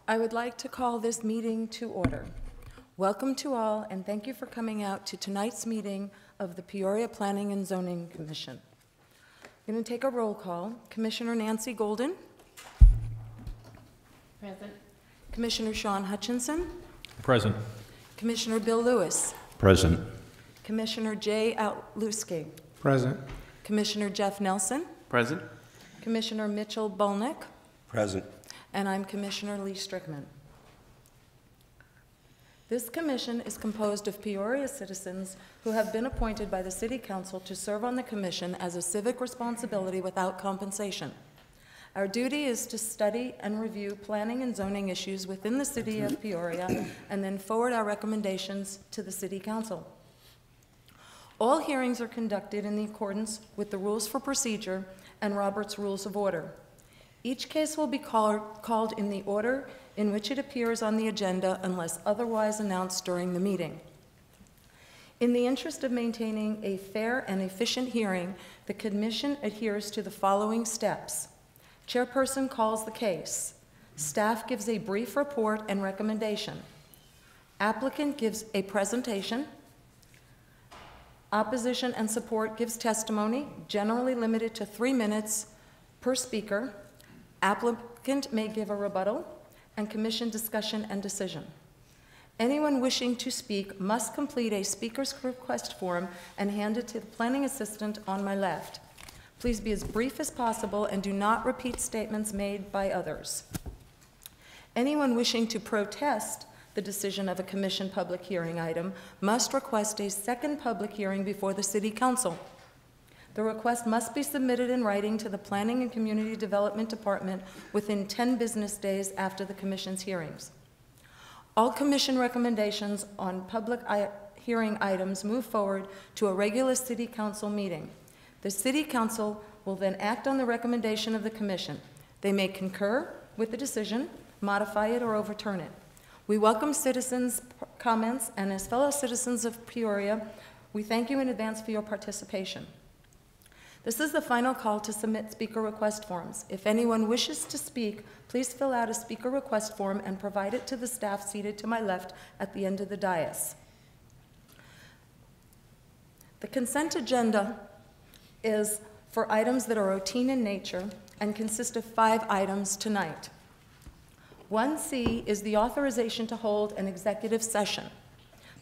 I would like to call this meeting to order. Welcome to all, and thank you for coming out to tonight's meeting of the Peoria Planning and Zoning Commission. I'm going to take a roll call. Commissioner Nancy Golden. Present. Commissioner Sean Hutchinson. Present. Commissioner Bill Lewis. Present. Commissioner Jay Outluski. Present. Commissioner Jeff Nelson. Present. Commissioner Mitchell Bolnick. Present. And I'm Commissioner Lee Strickman. This commission is composed of Peoria citizens who have been appointed by the City Council to serve on the commission as a civic responsibility without compensation. Our duty is to study and review planning and zoning issues within the City of Peoria and then forward our recommendations to the City Council. All hearings are conducted in accordance with the rules for procedure and Robert's Rules of Order. Each case will be called in the order in which it appears on the agenda unless otherwise announced during the meeting. In the interest of maintaining a fair and efficient hearing, the Commission adheres to the following steps. Chairperson calls the case. Staff gives a brief report and recommendation. Applicant gives a presentation. Opposition and support gives testimony, generally limited to 3 minutes per speaker. Applicant may give a rebuttal, and commission discussion and decision. Anyone wishing to speak must complete a speaker's request form and hand it to the planning assistant on my left. Please be as brief as possible and do not repeat statements made by others. Anyone wishing to protest the decision of a commission public hearing item must request a second public hearing before the City Council. The request must be submitted in writing to the Planning and Community Development Department within 10 business days after the Commission's hearings. All Commission recommendations on public hearing items move forward to a regular City Council meeting. The City Council will then act on the recommendation of the Commission. They may concur with the decision, modify it, or overturn it. We welcome citizens' comments, and as fellow citizens of Peoria, we thank you in advance for your participation. This is the final call to submit speaker request forms. If anyone wishes to speak, please fill out a speaker request form and provide it to the staff seated to my left at the end of the dais. The consent agenda is for items that are routine in nature and consist of 5 items tonight. 1C is the authorization to hold an executive session.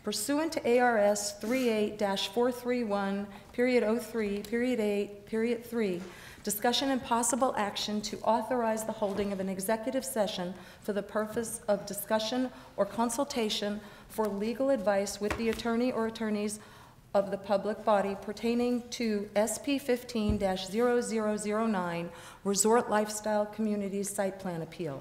Pursuant to ARS 38-431, period 03, period 8, period 3, discussion and possible action to authorize the holding of an executive session for the purpose of discussion or consultation for legal advice with the attorney or attorneys of the public body pertaining to SP 15-0009, Resort Lifestyle Communities Site Plan Appeal.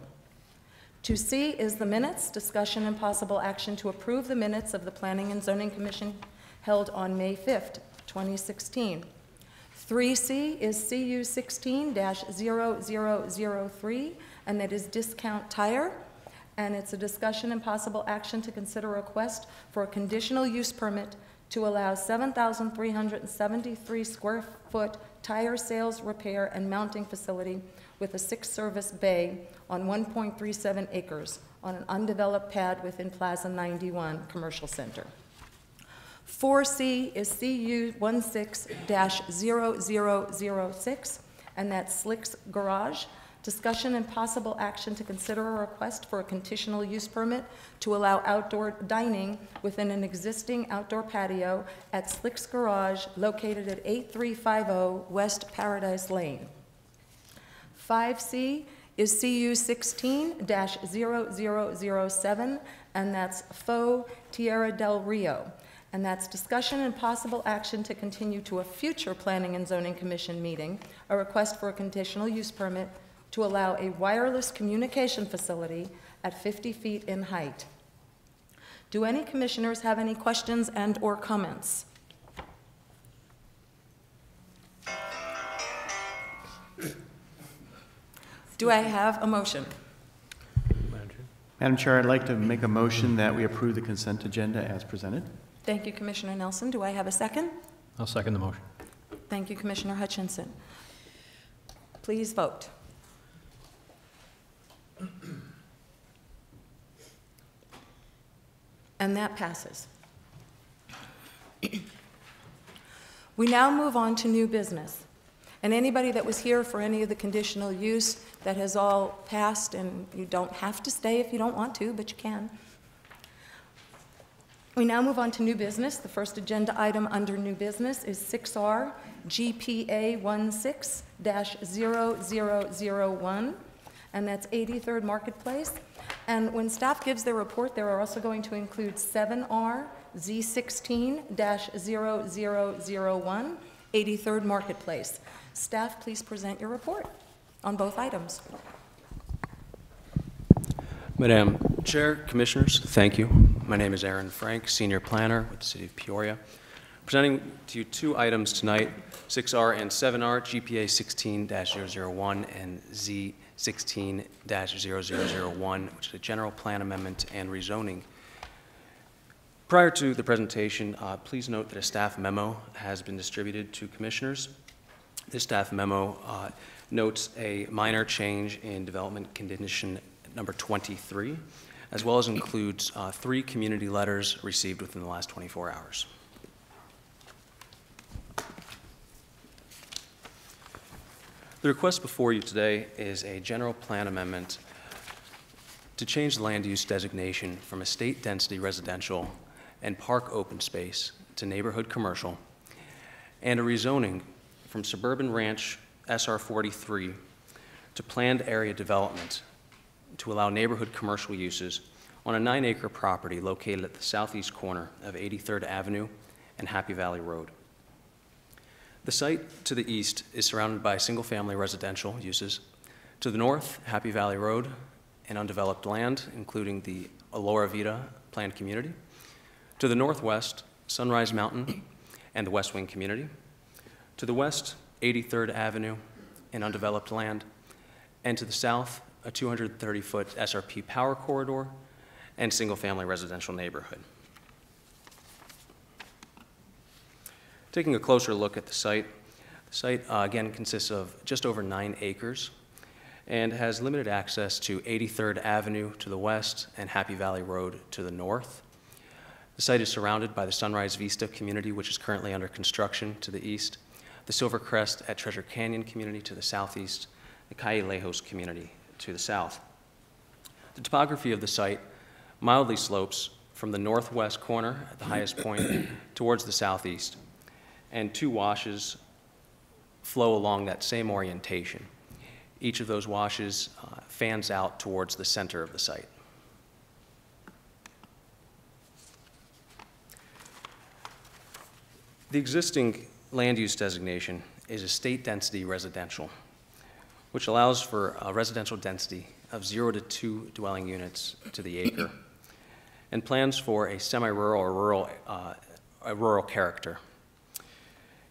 2C is the minutes, discussion and possible action to approve the minutes of the Planning and Zoning Commission held on May 5th, 2016. 3C is CU 16-0003, and that is Discount Tire, and it's a discussion and possible action to consider a request for a conditional use permit to allow 7,373 square foot tire sales, repair, and mounting facility with a 6-service bay on 1.37 acres on an undeveloped pad within Plaza 91 Commercial Center. 4C is CU 16-0006, and that's Slick's Garage. Discussion and possible action to consider a request for a conditional use permit to allow outdoor dining within an existing outdoor patio at Slick's Garage located at 8350 West Paradise Lane. 5C is CU 16-0007, and that's Faux Tierra del Rio. And that's discussion and possible action to continue to a future Planning and Zoning Commission meeting, a request for a conditional use permit to allow a wireless communication facility at 50 feet in height. Do any commissioners have any questions and or comments? Do I have a motion? Madam Chair, I'd like to make a motion that we approve the consent agenda as presented. Thank you, Commissioner Nelson. Do I have a second? I'll second the motion. Thank you, Commissioner Hutchinson. Please vote. And that passes. We now move on to new business. And anybody that was here for any of the conditional use, that has all passed, and you don't have to stay if you don't want to, but you can. We now move on to new business. The first agenda item under new business is 6R GPA 16-0001, and that's 83rd Marketplace. And when staff gives their report, they are also going to include 7R Z16-0001, 83rd Marketplace. Staff, please present your report on both items. Madam Chair, Commissioners, thank you. My name is Aaron Frank, Senior Planner with the City of Peoria. Presenting to you two items tonight, 6R and 7R, GPA 16-001 and Z16-0001, which is a general plan amendment and rezoning. Prior to the presentation, please note that a staff memo has been distributed to Commissioners. This staff memo notes a minor change in development condition number 23, as well as includes 3 community letters received within the last 24 hours. The request before you today is a general plan amendment to change the land use designation from estate density residential and park open space to neighborhood commercial, and a rezoning from suburban ranch SR 43 to planned area development to allow neighborhood commercial uses on a 9-acre property located at the southeast corner of 83rd Avenue and Happy Valley Road. The site to the east is surrounded by single-family residential uses. To the north, Happy Valley Road and undeveloped land, including the Alora Vita planned community. To the northwest, Sunrise Mountain and the West Wing community. To the west, 83rd Avenue and undeveloped land. And to the south, a 230-foot SRP power corridor and single-family residential neighborhood. Taking a closer look at the site again consists of just over 9 acres and has limited access to 83rd Avenue to the west and Happy Valley Road to the north. The site is surrounded by the Sunrise Vista community, which is currently under construction to the east, the Silvercrest at Treasure Canyon community to the southeast, the Calle Lejos community to the south. The topography of the site mildly slopes from the northwest corner at the highest point towards the southeast, and 2 washes flow along that same orientation. Each of those washes fans out towards the center of the site. The existing land use designation is estate density residential, which allows for a residential density of 0 to 2 dwelling units to the acre, and plans for a semi-rural or rural character.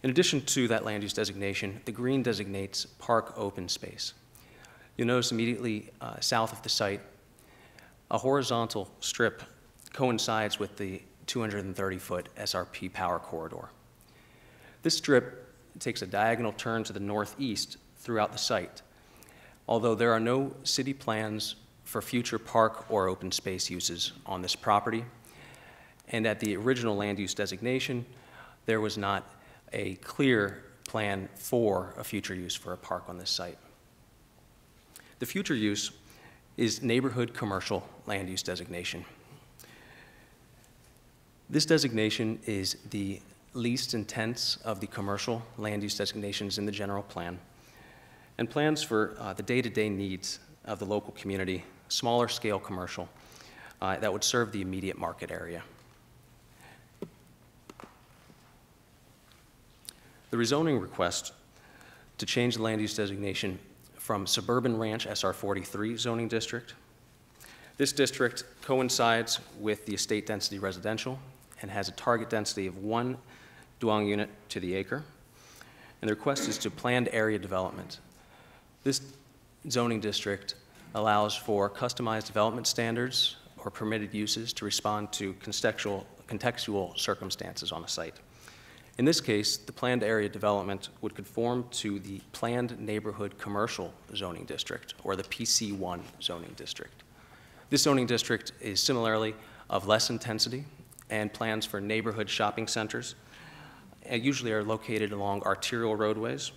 In addition to that land use designation, the green designates park open space. You'll notice immediately south of the site, a horizontal strip coincides with the 230-foot SRP power corridor. This strip takes a diagonal turn to the northeast throughout the site, although there are no city plans for future park or open space uses on this property. And at the original land use designation, there was not a clear plan for a future use for a park on this site. The future use is neighborhood commercial land use designation. This designation is the least intense of the commercial land use designations in the general plan, and plans for the day-to-day needs of the local community, smaller scale commercial that would serve the immediate market area. The rezoning request to change the land use designation from Suburban Ranch SR 43 zoning district. This district coincides with the estate density residential and has a target density of 1 dwelling unit to the acre. And the request is to planned area development. This zoning district allows for customized development standards or permitted uses to respond to contextual circumstances on a site. In this case, the planned area development would conform to the Planned Neighborhood Commercial Zoning District, or the PC1 zoning district. This zoning district is similarly of less intensity, and plans for neighborhood shopping centers, usually are located along arterial roadways,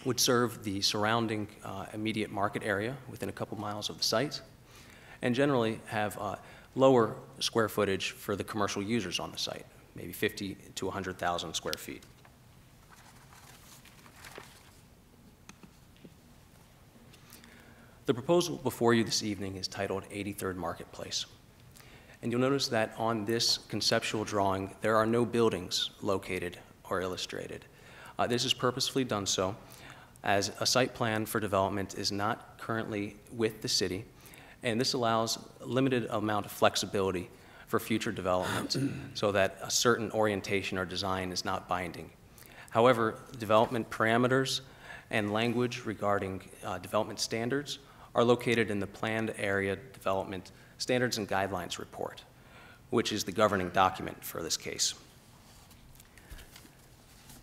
would serve the surrounding immediate market area within a couple miles of the site, and generally have lower square footage for the commercial users on the site, maybe 50 to 100,000 square feet. The proposal before you this evening is titled 83rd Marketplace. And you'll notice that on this conceptual drawing, there are no buildings located or illustrated. This is purposefully done so, as a site plan for development is not currently with the city, and this allows a limited amount of flexibility for future development so that a certain orientation or design is not binding. However, development parameters and language regarding development standards are located in the Planned Area Development Standards and Guidelines Report, which is the governing document for this case.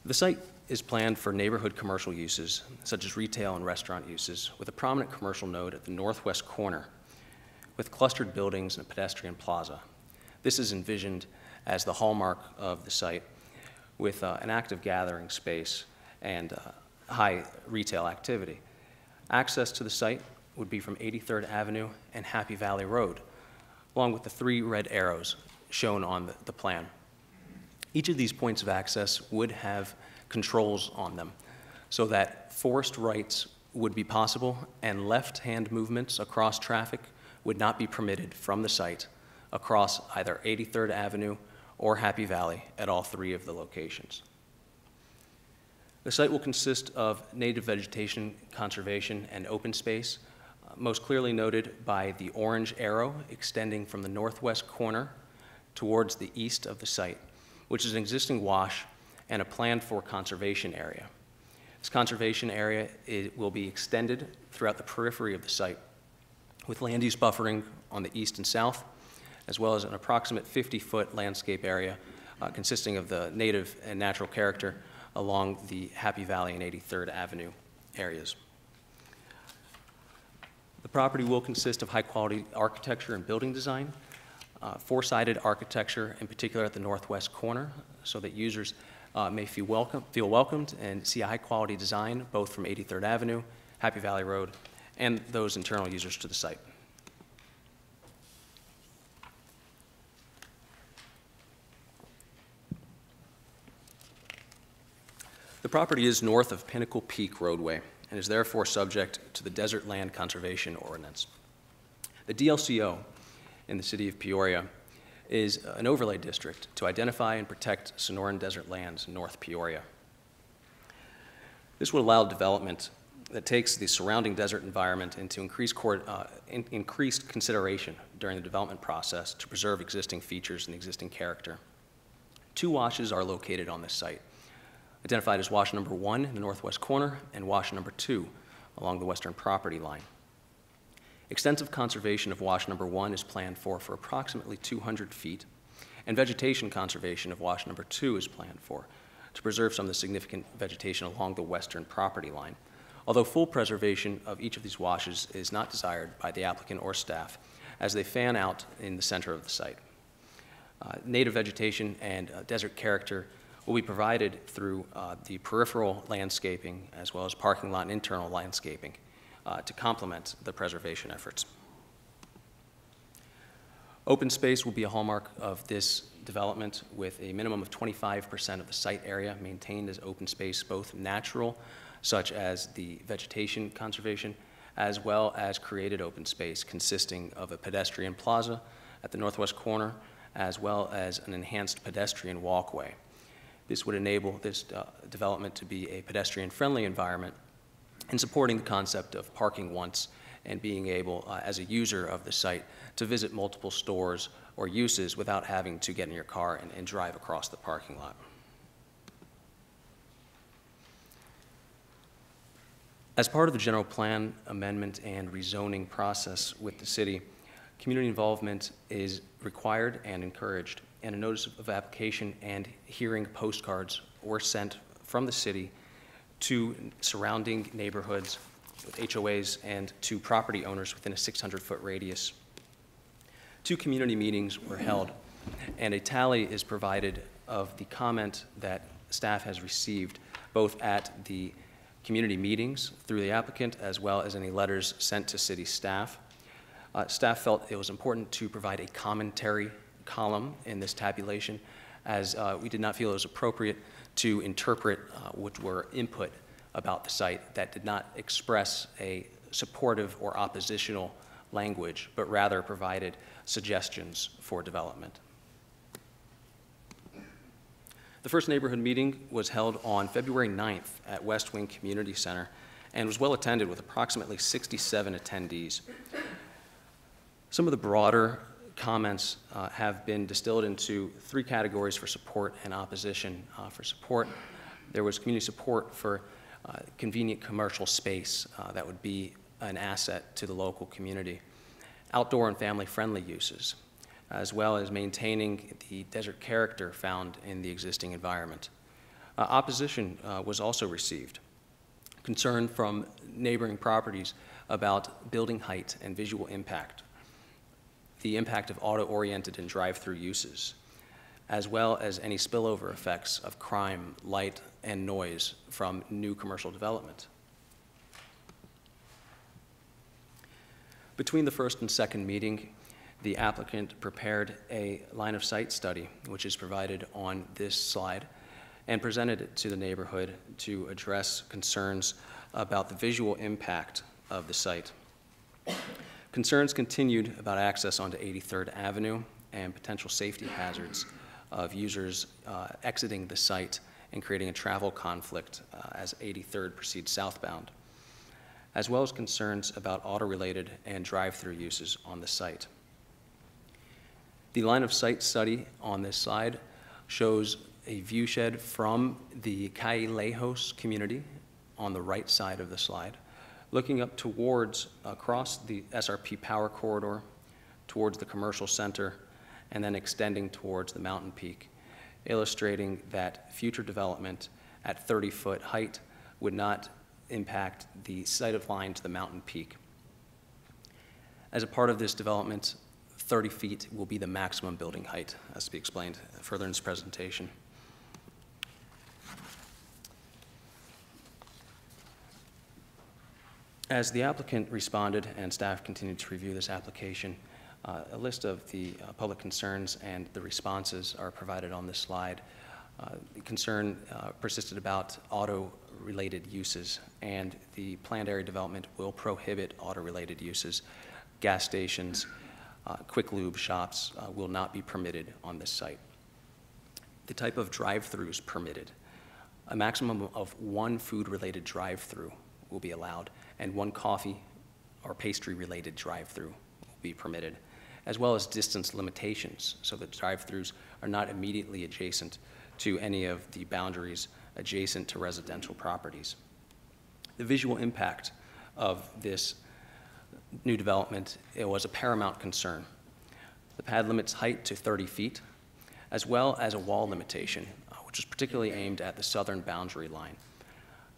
The site is planned for neighborhood commercial uses, such as retail and restaurant uses, with a prominent commercial node at the northwest corner, with clustered buildings and a pedestrian plaza. This is envisioned as the hallmark of the site, with an active gathering space and high retail activity. Access to the site would be from 83rd Avenue and Happy Valley Road, along with the 3 red arrows shown on the plan. Each of these points of access would have controls on them so that forced rights would be possible and left-hand movements across traffic would not be permitted from the site across either 83rd Avenue or Happy Valley at all 3 of the locations. The site will consist of native vegetation conservation and open space, most clearly noted by the orange arrow extending from the northwest corner towards the east of the site, which is an existing wash and a plan for conservation area. This conservation area will be extended throughout the periphery of the site with land use buffering on the east and south, as well as an approximate 50-foot landscape area consisting of the native and natural character along the Happy Valley and 83rd Avenue areas. The property will consist of high-quality architecture and building design, 4-sided architecture, in particular at the northwest corner, so that users may feel welcomed and see a high-quality design both from 83rd Avenue, Happy Valley Road, and those internal users to the site. The property is north of Pinnacle Peak Roadway and is therefore subject to the Desert Land Conservation Ordinance. The DLCO in the city of Peoria is an overlay district to identify and protect Sonoran desert lands in North Peoria. This would allow development that takes the surrounding desert environment into increased consideration during the development process to preserve existing features and existing character. 2 washes are located on this site, identified as wash number 1 in the northwest corner and wash number 2 along the western property line. Extensive conservation of wash number 1 is planned for approximately 200 feet, and vegetation conservation of wash number 2 is planned for to preserve some of the significant vegetation along the western property line, although full preservation of each of these washes is not desired by the applicant or staff as they fan out in the center of the site. Native vegetation and desert character will be provided through the peripheral landscaping as well as parking lot and internal landscaping to complement the preservation efforts. Open space will be a hallmark of this development with a minimum of 25% of the site area maintained as open space, both natural, such as the vegetation conservation, as well as created open space consisting of a pedestrian plaza at the northwest corner, as well as an enhanced pedestrian walkway. This would enable this development to be a pedestrian-friendly environment and supporting the concept of parking once and being able, as a user of the site, to visit multiple stores or uses without having to get in your car and drive across the parking lot. As part of the general plan amendment and rezoning process with the city, community involvement is required and encouraged, and a notice of application and hearing postcards were sent from the city to surrounding neighborhoods with HOAs and to property owners within a 600-foot radius 2 community meetings were held, and a tally is provided of the comment that staff has received both at the community meetings through the applicant as well as any letters sent to city staff. Staff felt it was important to provide a commentary column in this tabulation, as we did not feel it was appropriate to interpret what were input about the site that did not express a supportive or oppositional language, but rather provided suggestions for development. The first neighborhood meeting was held on February 9th at West Wing Community Center and was well attended with approximately 67 attendees. Some of the broader comments have been distilled into 3 categories for support and opposition. For support, there was community support for convenient commercial space that would be an asset to the local community, outdoor and family-friendly uses, as well as maintaining the desert character found in the existing environment. Opposition was also received. Concern from neighboring properties about building height and visual impact, the impact of auto-oriented and drive-through uses, as well as any spillover effects of crime, light, and noise from new commercial development. Between the first and second meeting, the applicant prepared a line of sight study, which is provided on this slide, and presented it to the neighborhood to address concerns about the visual impact of the site. Concerns continued about access onto 83rd Avenue and potential safety hazards of users exiting the site and creating a travel conflict as 83rd proceeds southbound, as well as concerns about auto-related and drive-through uses on the site. The line of sight study on this slide shows a viewshed from the Calle Lejos community on the right side of the slide, looking up towards, across the SRP power corridor, towards the commercial center, and then extending towards the mountain peak, illustrating that future development at 30-foot height would not impact the sight of line to the mountain peak. As a part of this development, 30 feet will be the maximum building height, as to be explained further in this presentation. As the applicant responded and staff continued to review this application, a list of the public concerns and the responses are provided on this slide. The concern persisted about auto-related uses, and the planned area development will prohibit auto-related uses. Gas stations, quick lube shops will not be permitted on this site. The type of drive-throughs permitted, a maximum of 1 food-related drive-through will be allowed, and 1 coffee or pastry-related drive-through will be permitted, as well as distance limitations, so that drive-throughs are not immediately adjacent to any of the boundaries adjacent to residential properties. The visual impact of this new development, it was a paramount concern. The pad limits height to 30 feet, as well as a wall limitation, which is particularly aimed at the southern boundary line.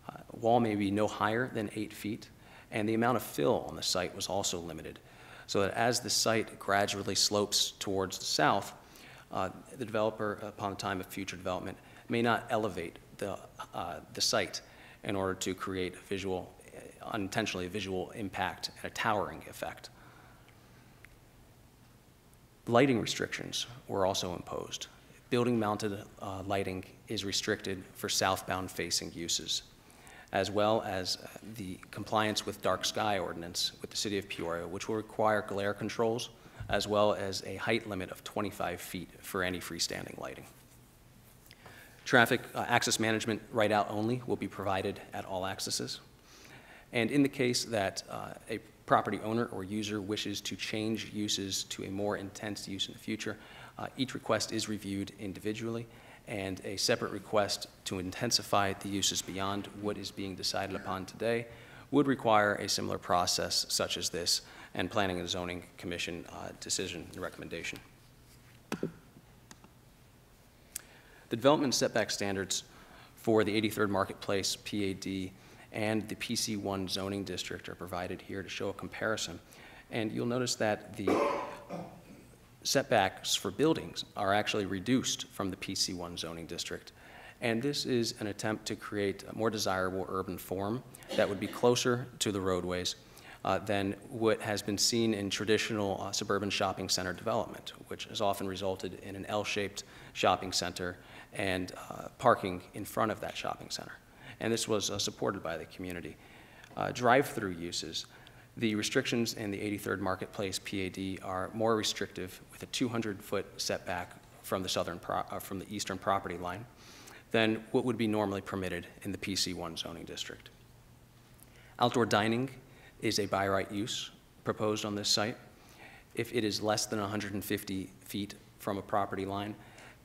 A wall may be no higher than 8 feet, and the amount of fill on the site was also limited, so that as the site gradually slopes towards the south, the developer, upon the time of future development, may not elevate the site in order to create a visual, unintentionally a visual impact and a towering effect. Lighting restrictions were also imposed. Building-mounted lighting is restricted for southbound facing uses, as well as the compliance with dark sky ordinance with the City of Peoria, which will require glare controls, as well as a height limit of 25 feet for any freestanding lighting. Traffic access management right-out only will be provided at all accesses. And in the case that a property owner or user wishes to change uses to a more intense use in the future, each request is reviewed individually, and a separate request to intensify the uses beyond what is being decided upon today would require a similar process such as this and Planning and Zoning Commission decision and recommendation. The development setback standards for the 83rd Marketplace PAD and the PC1 zoning district are provided here to show a comparison. And you'll notice that the setbacks for buildings are actually reduced from the PC1 zoning district. And this is an attempt to create a more desirable urban form that would be closer to the roadways than what has been seen in traditional suburban shopping center development, which has often resulted in an L-shaped shopping center and parking in front of that shopping center. And this was supported by the community. Drive-through uses. The restrictions in the 83rd Marketplace PAD are more restrictive, with a 200-foot setback from the eastern property line than what would be normally permitted in the PC1 zoning district. Outdoor dining is a by right use proposed on this site. If it is less than 150 feet from a property line,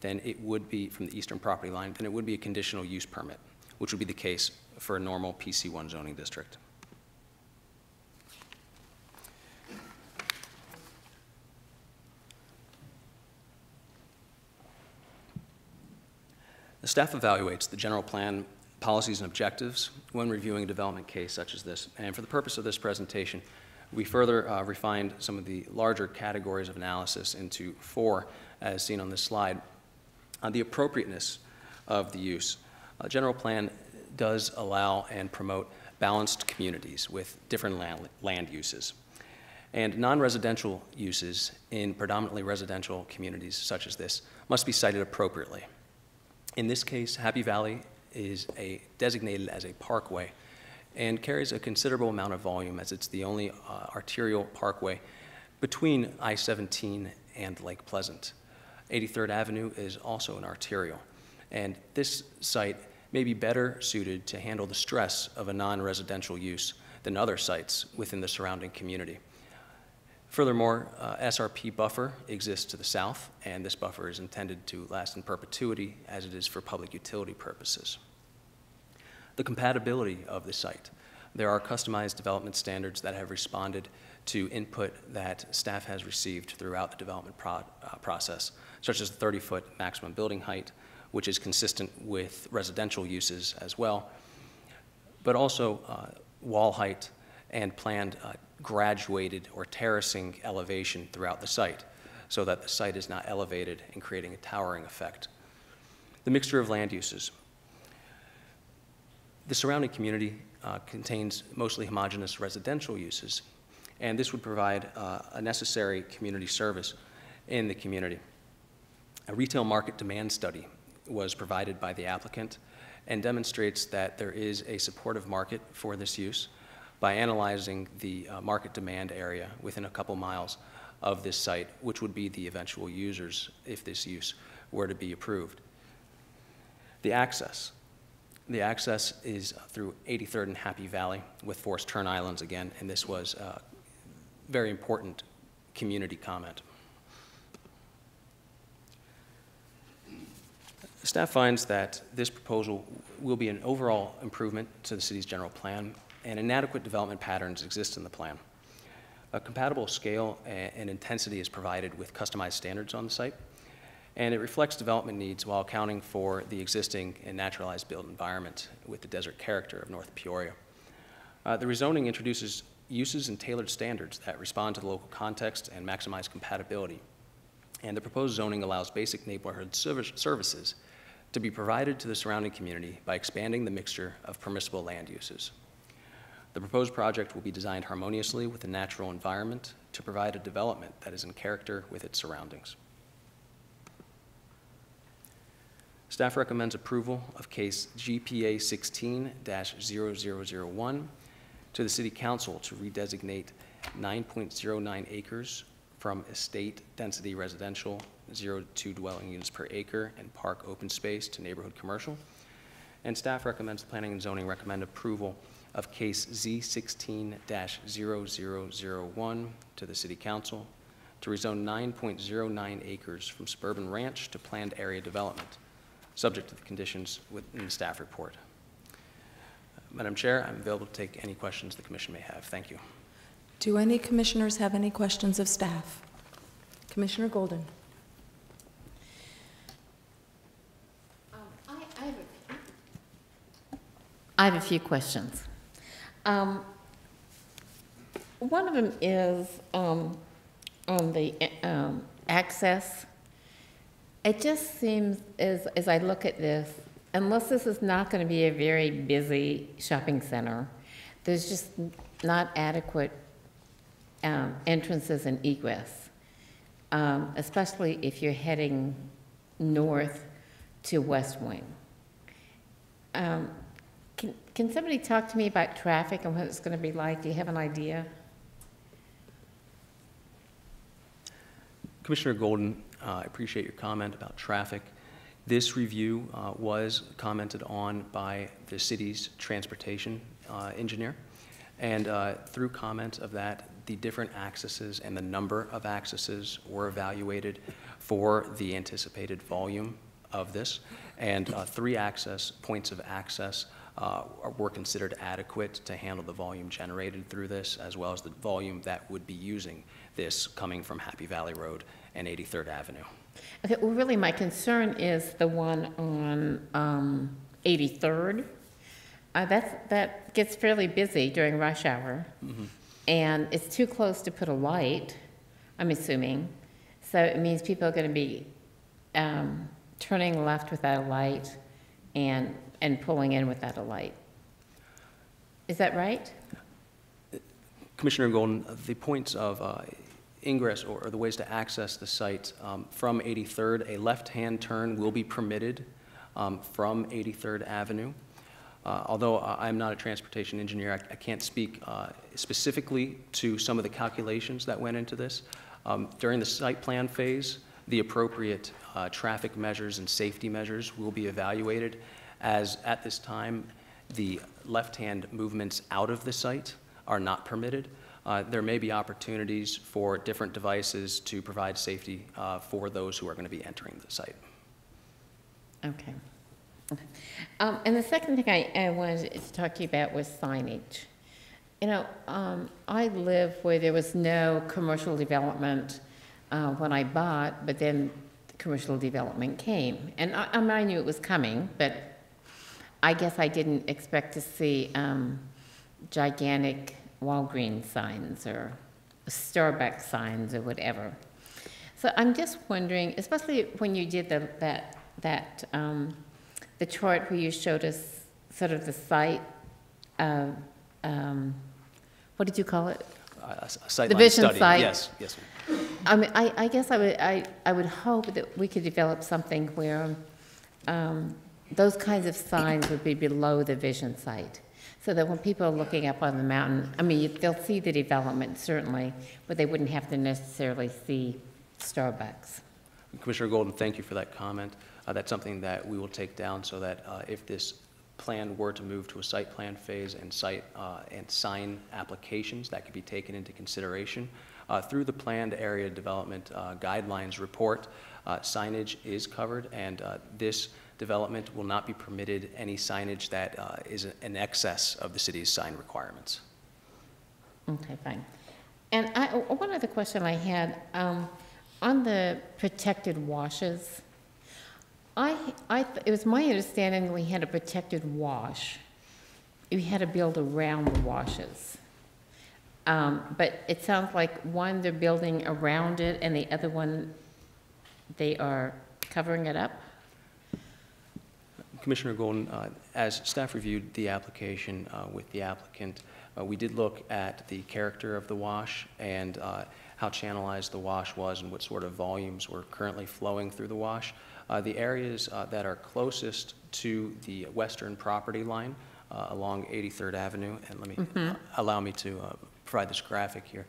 then it would be from the eastern property line, then it would be a conditional use permit, which would be the case for a normal PC1 zoning district. The staff evaluates the general plan policies and objectives when reviewing a development case such as this. And for the purpose of this presentation, we further refined some of the larger categories of analysis into 4, as seen on this slide. The appropriateness of the use. General plan does allow and promote balanced communities with different land uses. And non-residential uses in predominantly residential communities such as this must be cited appropriately. In this case, Happy Valley is designated as a parkway and carries a considerable amount of volume, as it's the only arterial parkway between I-17 and Lake Pleasant. 83rd Avenue is also an arterial, and this site may be better suited to handle the stress of a non-residential use than other sites within the surrounding community. Furthermore, SRP buffer exists to the south, and this buffer is intended to last in perpetuity as it is for public utility purposes. The compatibility of the site. There are customized development standards that have responded to input that staff has received throughout the development process, such as the 30-foot maximum building height, which is consistent with residential uses as well, but also wall height and planned graduated or terracing elevation throughout the site, so that the site is not elevated and creating a towering effect. The mixture of land uses. The surrounding community contains mostly homogeneous residential uses, and this would provide a necessary community service in the community. A retail market demand study was provided by the applicant and demonstrates that there is a supportive market for this use by analyzing the market demand area within a couple miles of this site, which would be the eventual users if this use were to be approved. The access. The access is through 83rd and Happy Valley with forced turn islands again, and this was a very important community comment. Staff finds that this proposal will be an overall improvement to the city's general plan, and inadequate development patterns exist in the plan. A compatible scale and intensity is provided with customized standards on the site, and it reflects development needs while accounting for the existing and naturalized built environment with the desert character of North Peoria. The rezoning introduces uses and tailored standards that respond to the local context and maximize compatibility. And the proposed zoning allows basic neighborhood services to be provided to the surrounding community by expanding the mixture of permissible land uses. The proposed project will be designed harmoniously with the natural environment to provide a development that is in character with its surroundings. Staff recommends approval of case GPA 16-0001 to the City Council to redesignate 9.09 acres from estate density residential 0 to 2 dwelling units per acre and park open space to neighborhood commercial. And staff recommends planning and zoning recommend approval of case Z16-0001 to the City Council to rezone 9.09 acres from suburban ranch to planned area development, subject to the conditions within the staff report. Madam Chair, I'm available to take any questions the Commission may have. Thank you. Do any commissioners have any questions of staff? Commissioner Golden. I have a few questions. One of them is on the access, it just seems, as I look at this, unless this is not going to be a very busy shopping center, there's just not adequate entrances and egress, especially if you're heading north to West Wing. Can somebody talk to me about traffic and what it's going to be like? Do you have an idea? Commissioner Golden, I appreciate your comment about traffic. This review was commented on by the city's transportation engineer, and through comment of that, the different accesses and the number of accesses were evaluated for the anticipated volume of this, and 3 points of access were considered adequate to handle the volume generated through this, as well as the volume that would be using this coming from Happy Valley Road and 83rd Avenue. Okay, well, really, my concern is the one on 83rd. That gets fairly busy during rush hour, and it's too close to put a light, I'm assuming. So it means people are going to be turning left without a light and pulling in without a light. Is that right? Commissioner Golden, the points of ingress or the ways to access the site from 83rd, a left-hand turn will be permitted from 83rd Avenue. Although I'm not a transportation engineer, I can't speak specifically to some of the calculations that went into this. During the site plan phase, the appropriate traffic measures and safety measures will be evaluated, as at this time, the left-hand movements out of the site are not permitted. There may be opportunities for different devices to provide safety for those who are going to be entering the site. Okay. And the second thing I wanted to talk to you about was signage. You know, I live where there was no commercial development when I bought, but then the commercial development came. And I knew it was coming, but I guess I didn't expect to see gigantic Walgreens signs or Starbucks signs or whatever. So I'm just wondering, especially when you did the chart where you showed us sort of the site, what did you call it? A sightline The vision study. site. Yes, yes. I mean, I guess I would hope that we could develop something where those kinds of signs would be below the vision site, so that when people are looking up on the mountain, I mean, they'll see the development, certainly, but they wouldn't have to necessarily see Starbucks. Commissioner Golden, thank you for that comment. That's something that we will take down so that if this plan were to move to a site plan phase and sign applications, that could be taken into consideration. Through the planned area development guidelines report, signage is covered, and this development will not be permitted any signage that is in excess of the city's sign requirements. Okay, fine. And one other question I had, on the protected washes, it was my understanding we had a protected wash. We had to build around the washes. But it sounds like one, they're building around it, and the other one, they are covering it up? Commissioner Golden, as staff reviewed the application with the applicant, we did look at the character of the wash and how channelized the wash was and what sort of volumes were currently flowing through the wash. The areas that are closest to the western property line along 83rd Avenue, and let me allow me to provide this graphic here.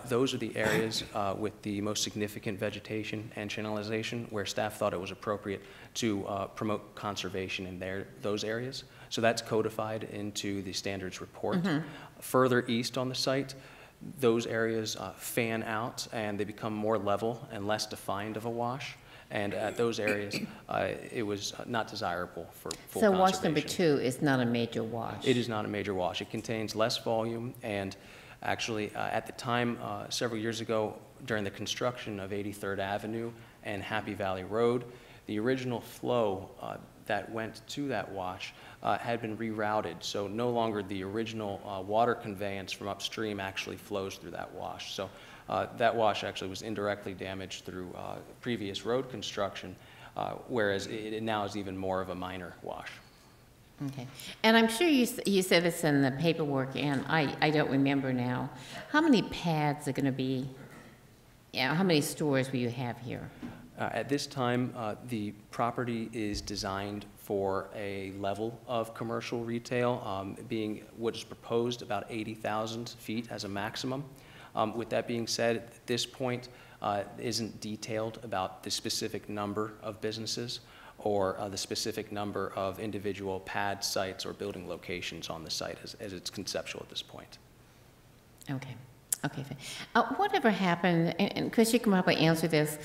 Those are the areas with the most significant vegetation and channelization where staff thought it was appropriate to promote conservation in those areas. So that's codified into the standards report. Further east on the site, those areas fan out and they become more level and less defined of a wash. And at those areas, it was not desirable for full So conservation. wash number 2 is not a major wash? It is not a major wash. It contains less volume, and actually, at the time, several years ago, during the construction of 83rd Avenue and Happy Valley Road, the original flow that went to that wash had been rerouted, so no longer the original water conveyance from upstream actually flows through that wash. So that wash actually was indirectly damaged through previous road construction, whereas it now is even more of a minor wash. Okay. And I'm sure you said this in the paperwork, and I don't remember now. How many pads are going to be, how many stores will you have here? At this time, the property is designed for a level of commercial retail, being what is proposed about 80,000 feet as a maximum. With that being said, at this point, isn't detailed about the specific number of businesses or the specific number of individual pad sites or building locations on the site as it's conceptual at this point. Okay. Okay. Whatever happened, and Chris, you can probably answer this.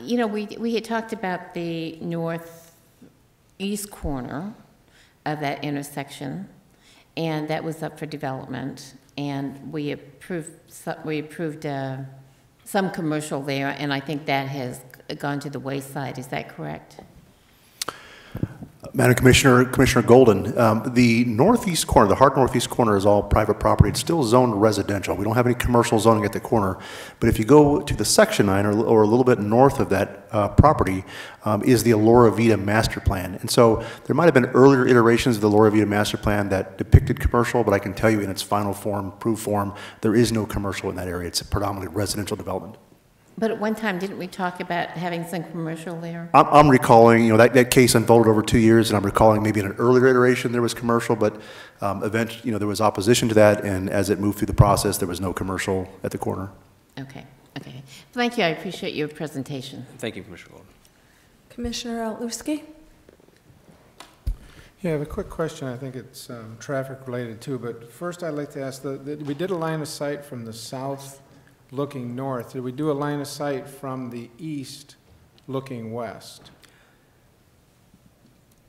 You know, we had talked about the northeast corner of that intersection, and that was up for development, and we approved some commercial there, and I think that has gone to the wayside. Is that correct? Madam Commissioner, Commissioner Golden, the northeast corner, the hard northeast corner is all private property. It's still zoned residential. We don't have any commercial zoning at the corner. But if you go to the section 9 or a little bit north of that property is the Alora Vita master plan. And so there might have been earlier iterations of the Alora Vita master plan that depicted commercial, but I can tell you in its final form, approved form, there is no commercial in that area. It's a predominantly residential development. But at one time, didn't we talk about having some commercial there? I'm recalling, you know, that case unfolded over 2 years, and I'm recalling maybe in an earlier iteration there was commercial, but eventually, you know, there was opposition to that, and as it moved through the process, there was no commercial at the corner. Okay, okay. Thank you, I appreciate your presentation. Thank you, Commissioner Golden. Commissioner Alewski? Yeah, I have a quick question. I think it's traffic related too, but first I'd like to ask, we did a line of sight from the south looking north. Did we do a line of sight from the east looking west?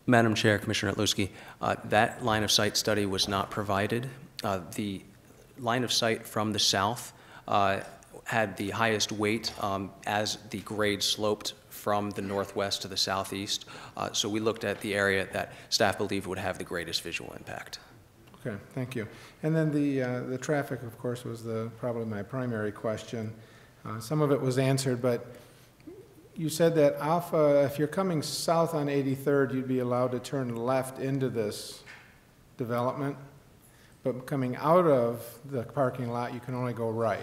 Madam Chair, Commissioner Alewski, that line of sight study was not provided. The line of sight from the south had the highest weight as the grade sloped from the northwest to the southeast. So we looked at the area that staff believed would have the greatest visual impact. Okay, thank you. And then the traffic, of course, was probably my primary question. Some of it was answered, but you said that if you're coming south on 83rd, you'd be allowed to turn left into this development, but coming out of the parking lot, you can only go right.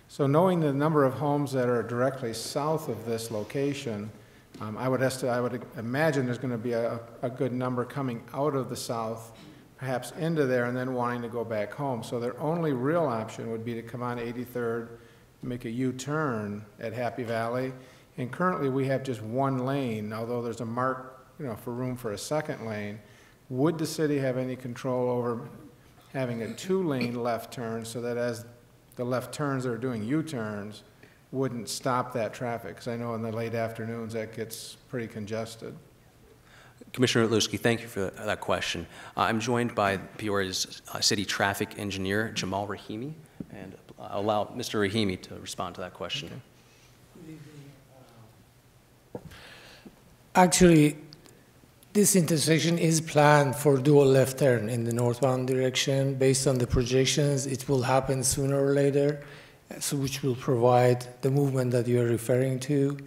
So knowing the number of homes that are directly south of this location, I would imagine there's going to be a good number coming out of the south, perhaps into there, and then wanting to go back home. So their only real option would be to come on 83rd, make a U-turn at Happy Valley. And currently we have just one lane, although there's a mark, you know, for room for a second lane. Would the city have any control over having a 2-lane left turn so that as the left turns that are doing U-turns wouldn't stop that traffic? Because I know in the late afternoons that gets pretty congested. Commissioner Alewski, thank you for that question. I'm joined by Peoria's city traffic engineer, Jamal Rahimi, and I'll allow Mr. Rahimi to respond to that question. Okay. Actually, this intersection is planned for dual left turn in the northbound direction. Based on the projections, it will happen sooner or later, so which will provide the movement that you are referring to.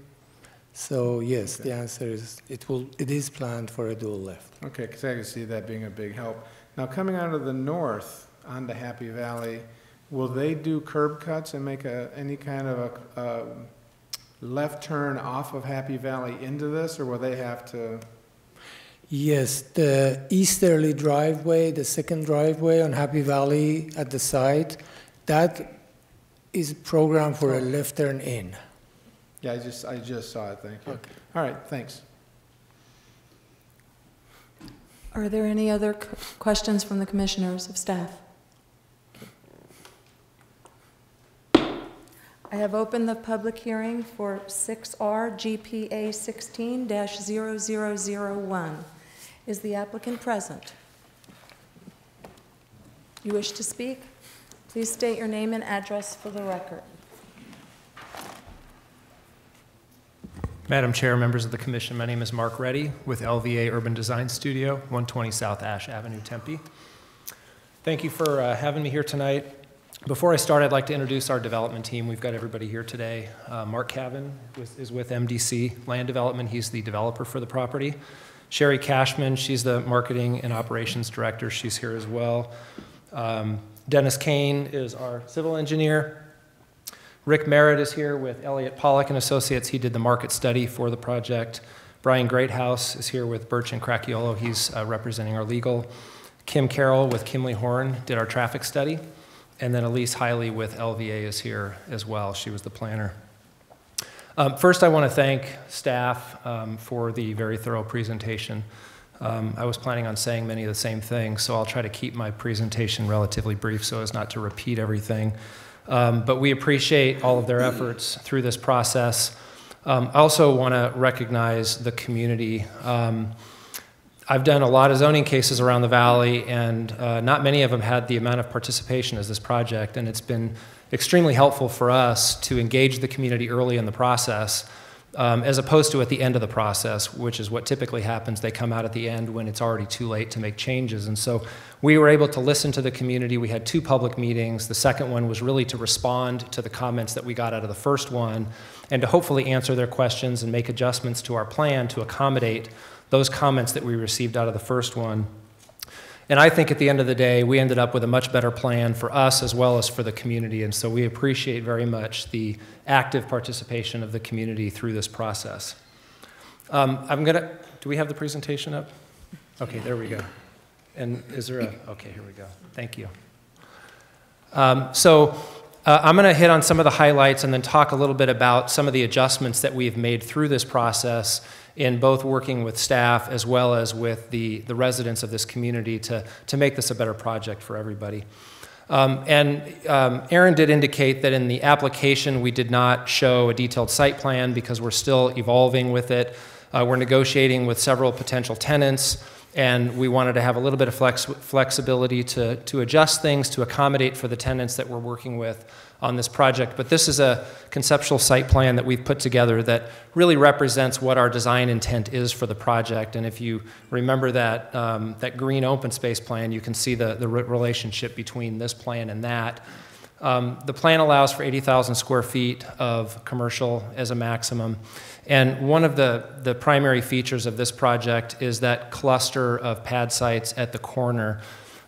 So yes, okay. The answer is it is planned for a dual left. Okay, because I can see that being a big help. Now coming out of the north onto Happy Valley, will they do curb cuts and make any kind of a left turn off of Happy Valley into this, or will they have to? Yes, the easterly driveway, the second driveway on Happy Valley at the site, that is programmed for a left turn in. Yeah, I just saw it, thank you. Okay. All right, thanks. Are there any other questions from the commissioners of staff? I have opened the public hearing for 6R GPA 16-0001. Is the applicant present? You wish to speak? Please state your name and address for the record. Madam Chair, members of the commission, my name is Mark Reddy with LVA Urban Design Studio, 120 South Ash Avenue, Tempe. Thank you for having me here tonight. Before I start, I'd like to introduce our development team. We've got everybody here today. Mark Cavan is with MDC Land Development. He's the developer for the property. Sherry Cashman, she's the marketing and operations director. She's here as well. Dennis Kane is our civil engineer. Rick Merritt is here with Elliott Pollock and Associates. He did the market study for the project. Brian Greathouse is here with Birch and Cracchiolo. He's representing our legal. Kim Carroll with Kimley Horn did our traffic study. And then Elise Hiley with LVA is here as well. She was the planner. First, I want to thank staff for the very thorough presentation. I was planning on saying many of the same things, so I'll try to keep my presentation relatively brief so as not to repeat everything. But we appreciate all of their efforts through this process. I also want to recognize the community. I've done a lot of zoning cases around the valley, and not many of them had the amount of participation as this project, and it's been extremely helpful for us to engage the community early in the process, as opposed to at the end of the process, which is what typically happens. They come out at the end when it's already too late to make changes. And so we were able to listen to the community. We had 2 public meetings. The second one was really to respond to the comments that we got out of the first one and to hopefully answer their questions and make adjustments to our plan to accommodate those comments that we received out of the first one. And I think at the end of the day, we ended up with a much better plan for us as well as for the community. And so we appreciate very much the active participation of the community through this process. Do we have the presentation up? Okay, there we go. And is there okay, here we go. Thank you. I'm going to hit on some of the highlights and then talk a little bit about some of the adjustments that we've made through this process in both working with staff as well as with the residents of this community to make this a better project for everybody. Aaron did indicate that in the application we did not show a detailed site plan because we're still evolving with it. We're negotiating with several potential tenants, and we wanted to have a little bit of flexibility to adjust things to accommodate for the tenants that we're working with on this project. But this is a conceptual site plan that we've put together that really represents what our design intent is for the project. And if you remember that, that green open space plan, you can see the relationship between this plan and that. The plan allows for 80,000 square feet of commercial as a maximum. And one of the primary features of this project is that cluster of pad sites at the corner.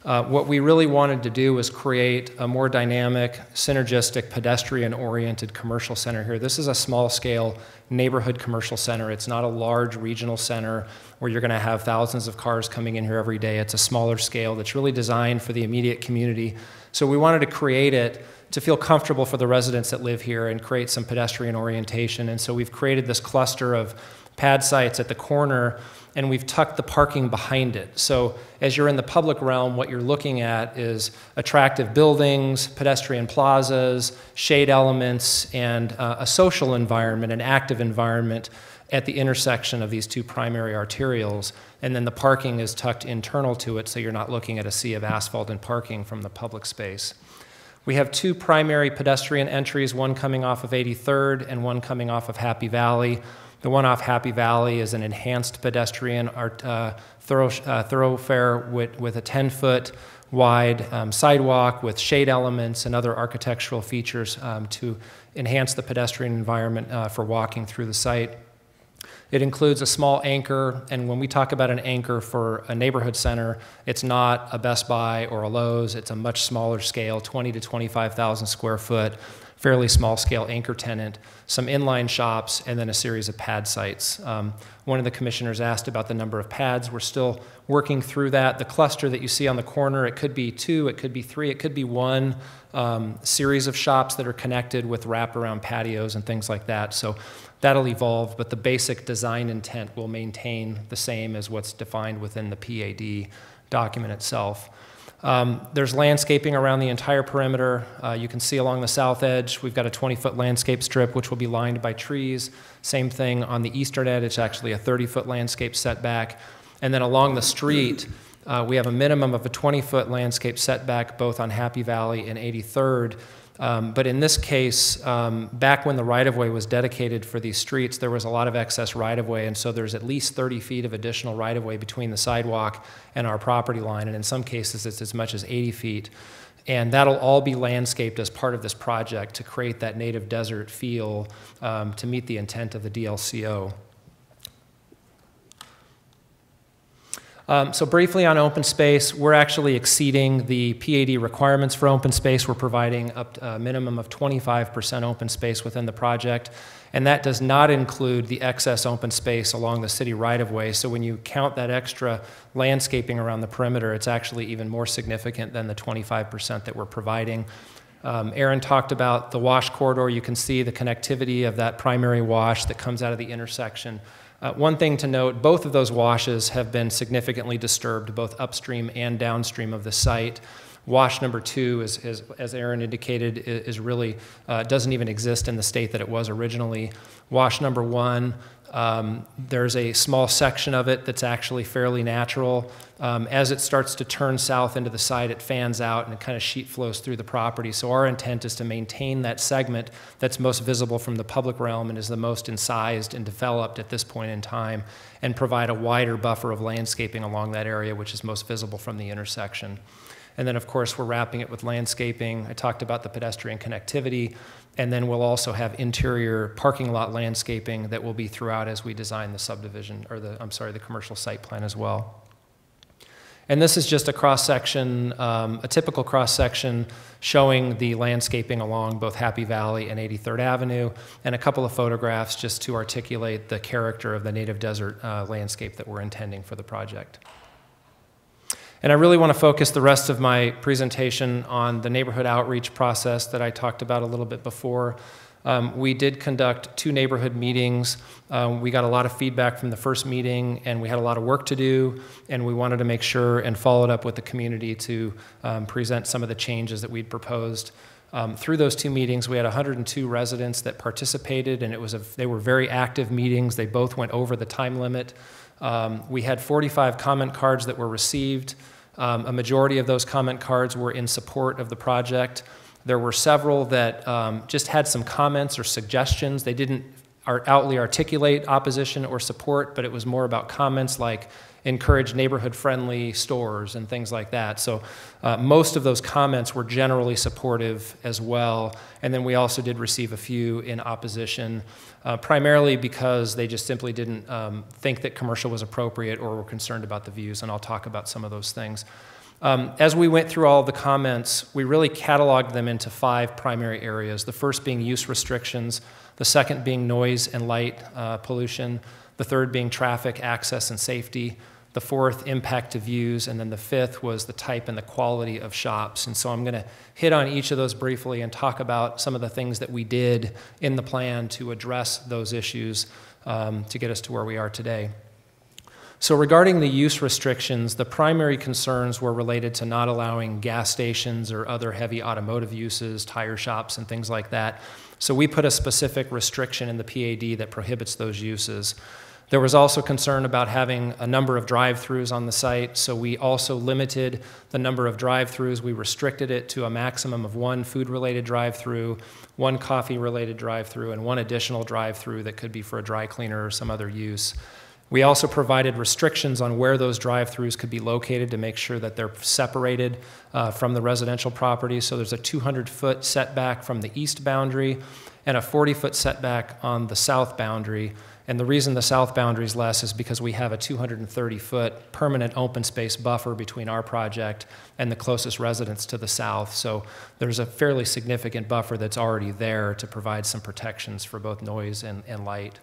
What we really wanted to do was create a more dynamic, synergistic, pedestrian-oriented commercial center here. This is a small-scale neighborhood commercial center. It's not a large regional center where you're going to have thousands of cars coming in here every day. It's a smaller scale that's really designed for the immediate community. So we wanted to create it to feel comfortable for the residents that live here and create some pedestrian orientation. And so we've created this cluster of pad sites at the corner, and we've tucked the parking behind it. So as you're in the public realm, what you're looking at is attractive buildings, pedestrian plazas, shade elements, and a social environment, an active environment at the intersection of these 2 primary arterials. And then the parking is tucked internal to it, so you're not looking at a sea of asphalt and parking from the public space. We have 2 primary pedestrian entries, one coming off of 83rd and one coming off of Happy Valley. The one off Happy Valley is an enhanced pedestrian thoroughfare with a 10-foot wide sidewalk with shade elements and other architectural features to enhance the pedestrian environment for walking through the site. It includes a small anchor, and when we talk about an anchor for a neighborhood center, it's not a Best Buy or a Lowe's. It's a much smaller scale, 20 to 25,000 square foot, fairly small scale anchor tenant, some inline shops, and then a series of pad sites. One of the commissioners asked about the number of pads. We're still working through that. The cluster that you see on the corner, it could be 2, it could be 3, it could be 1 series of shops that are connected with wraparound patios and things like that. So that'll evolve, but the basic design intent will maintain the same as what's defined within the PAD document itself. There's landscaping around the entire perimeter. You can see along the south edge, we've got a 20-foot landscape strip, which will be lined by trees. Same thing on the eastern edge, it's actually a 30-foot landscape setback. And then along the street, we have a minimum of a 20-foot landscape setback, both on Happy Valley and 83rd. But in this case, back when the right-of-way was dedicated for these streets, there was a lot of excess right-of-way, and so there's at least 30 feet of additional right-of-way between the sidewalk and our property line, and in some cases it's as much as 80 feet. And that'll all be landscaped as part of this project to create that native desert feel to meet the intent of the DLCO. So briefly on open space, we're actually exceeding the PAD requirements for open space. We're providing up to a minimum of 25% open space within the project, and that does not include the excess open space along the city right-of-way. So when you count that extra landscaping around the perimeter, it's actually even more significant than the 25% that we're providing. Aaron talked about the wash corridor. You can see the connectivity of that primary wash that comes out of the intersection. One thing to note, both of those washes have been significantly disturbed, both upstream and downstream of the site. Wash number 2, as Aaron indicated, is really, doesn't even exist in the state that it was originally. Wash number 1, there's a small section of it that's actually fairly natural. As it starts to turn south into the site, it fans out and it kind of sheet flows through the property. So our intent is to maintain that segment that's most visible from the public realm and is the most incised and developed at this point in time, and provide a wider buffer of landscaping along that area, which is most visible from the intersection. And then, of course, we're wrapping it with landscaping. I talked about the pedestrian connectivity. And then we'll also have interior parking lot landscaping that will be throughout as we design the subdivision, or the commercial site plan as well. And this is just a cross-section, a typical cross-section showing the landscaping along both Happy Valley and 83rd Avenue, and a couple of photographs just to articulate the character of the native desert landscape that we're intending for the project. And I really want to focus the rest of my presentation on the neighborhood outreach process that I talked about a little bit before. We did conduct 2 neighborhood meetings. We got a lot of feedback from the first meeting, and we had a lot of work to do, and we wanted to make sure and followed up with the community to present some of the changes that we'd proposed. Through those 2 meetings, we had 102 residents that participated, and they were very active meetings. They both went over the time limit. We had 45 comment cards that were received. A majority of those comment cards were in support of the project. There were several that just had some comments or suggestions. They didn't outly articulate opposition or support, but it was more about comments like encourage neighborhood-friendly stores and things like that. So most of those comments were generally supportive as well. And then we also did receive a few in opposition, primarily because they just simply didn't think that commercial was appropriate or were concerned about the views, and I'll talk about some of those things. As we went through all the comments, we really cataloged them into 5 primary areas, the first being use restrictions, the second being noise and light pollution, the third being traffic, access, and safety, the fourth, impact to views, and then the fifth was the type and the quality of shops. And so I'm going to hit on each of those briefly and talk about some of the things that we did in the plan to address those issues to get us to where we are today. So regarding the use restrictions, the primary concerns were related to not allowing gas stations or other heavy automotive uses, tire shops, and things like that. So we put a specific restriction in the PAD that prohibits those uses. There was also concern about having a number of drive-throughs on the site, so we also limited the number of drive-throughs. We restricted it to a maximum of 1 food-related drive-through, 1 coffee-related drive-through, and 1 additional drive-through that could be for a dry cleaner or some other use. We also provided restrictions on where those drive-throughs could be located to make sure that they're separated from the residential property. So there's a 200-foot setback from the east boundary and a 40-foot setback on the south boundary. And the reason the south boundary is less is because we have a 230-foot permanent open space buffer between our project and the closest residence to the south. So there's a fairly significant buffer that's already there to provide some protections for both noise and light.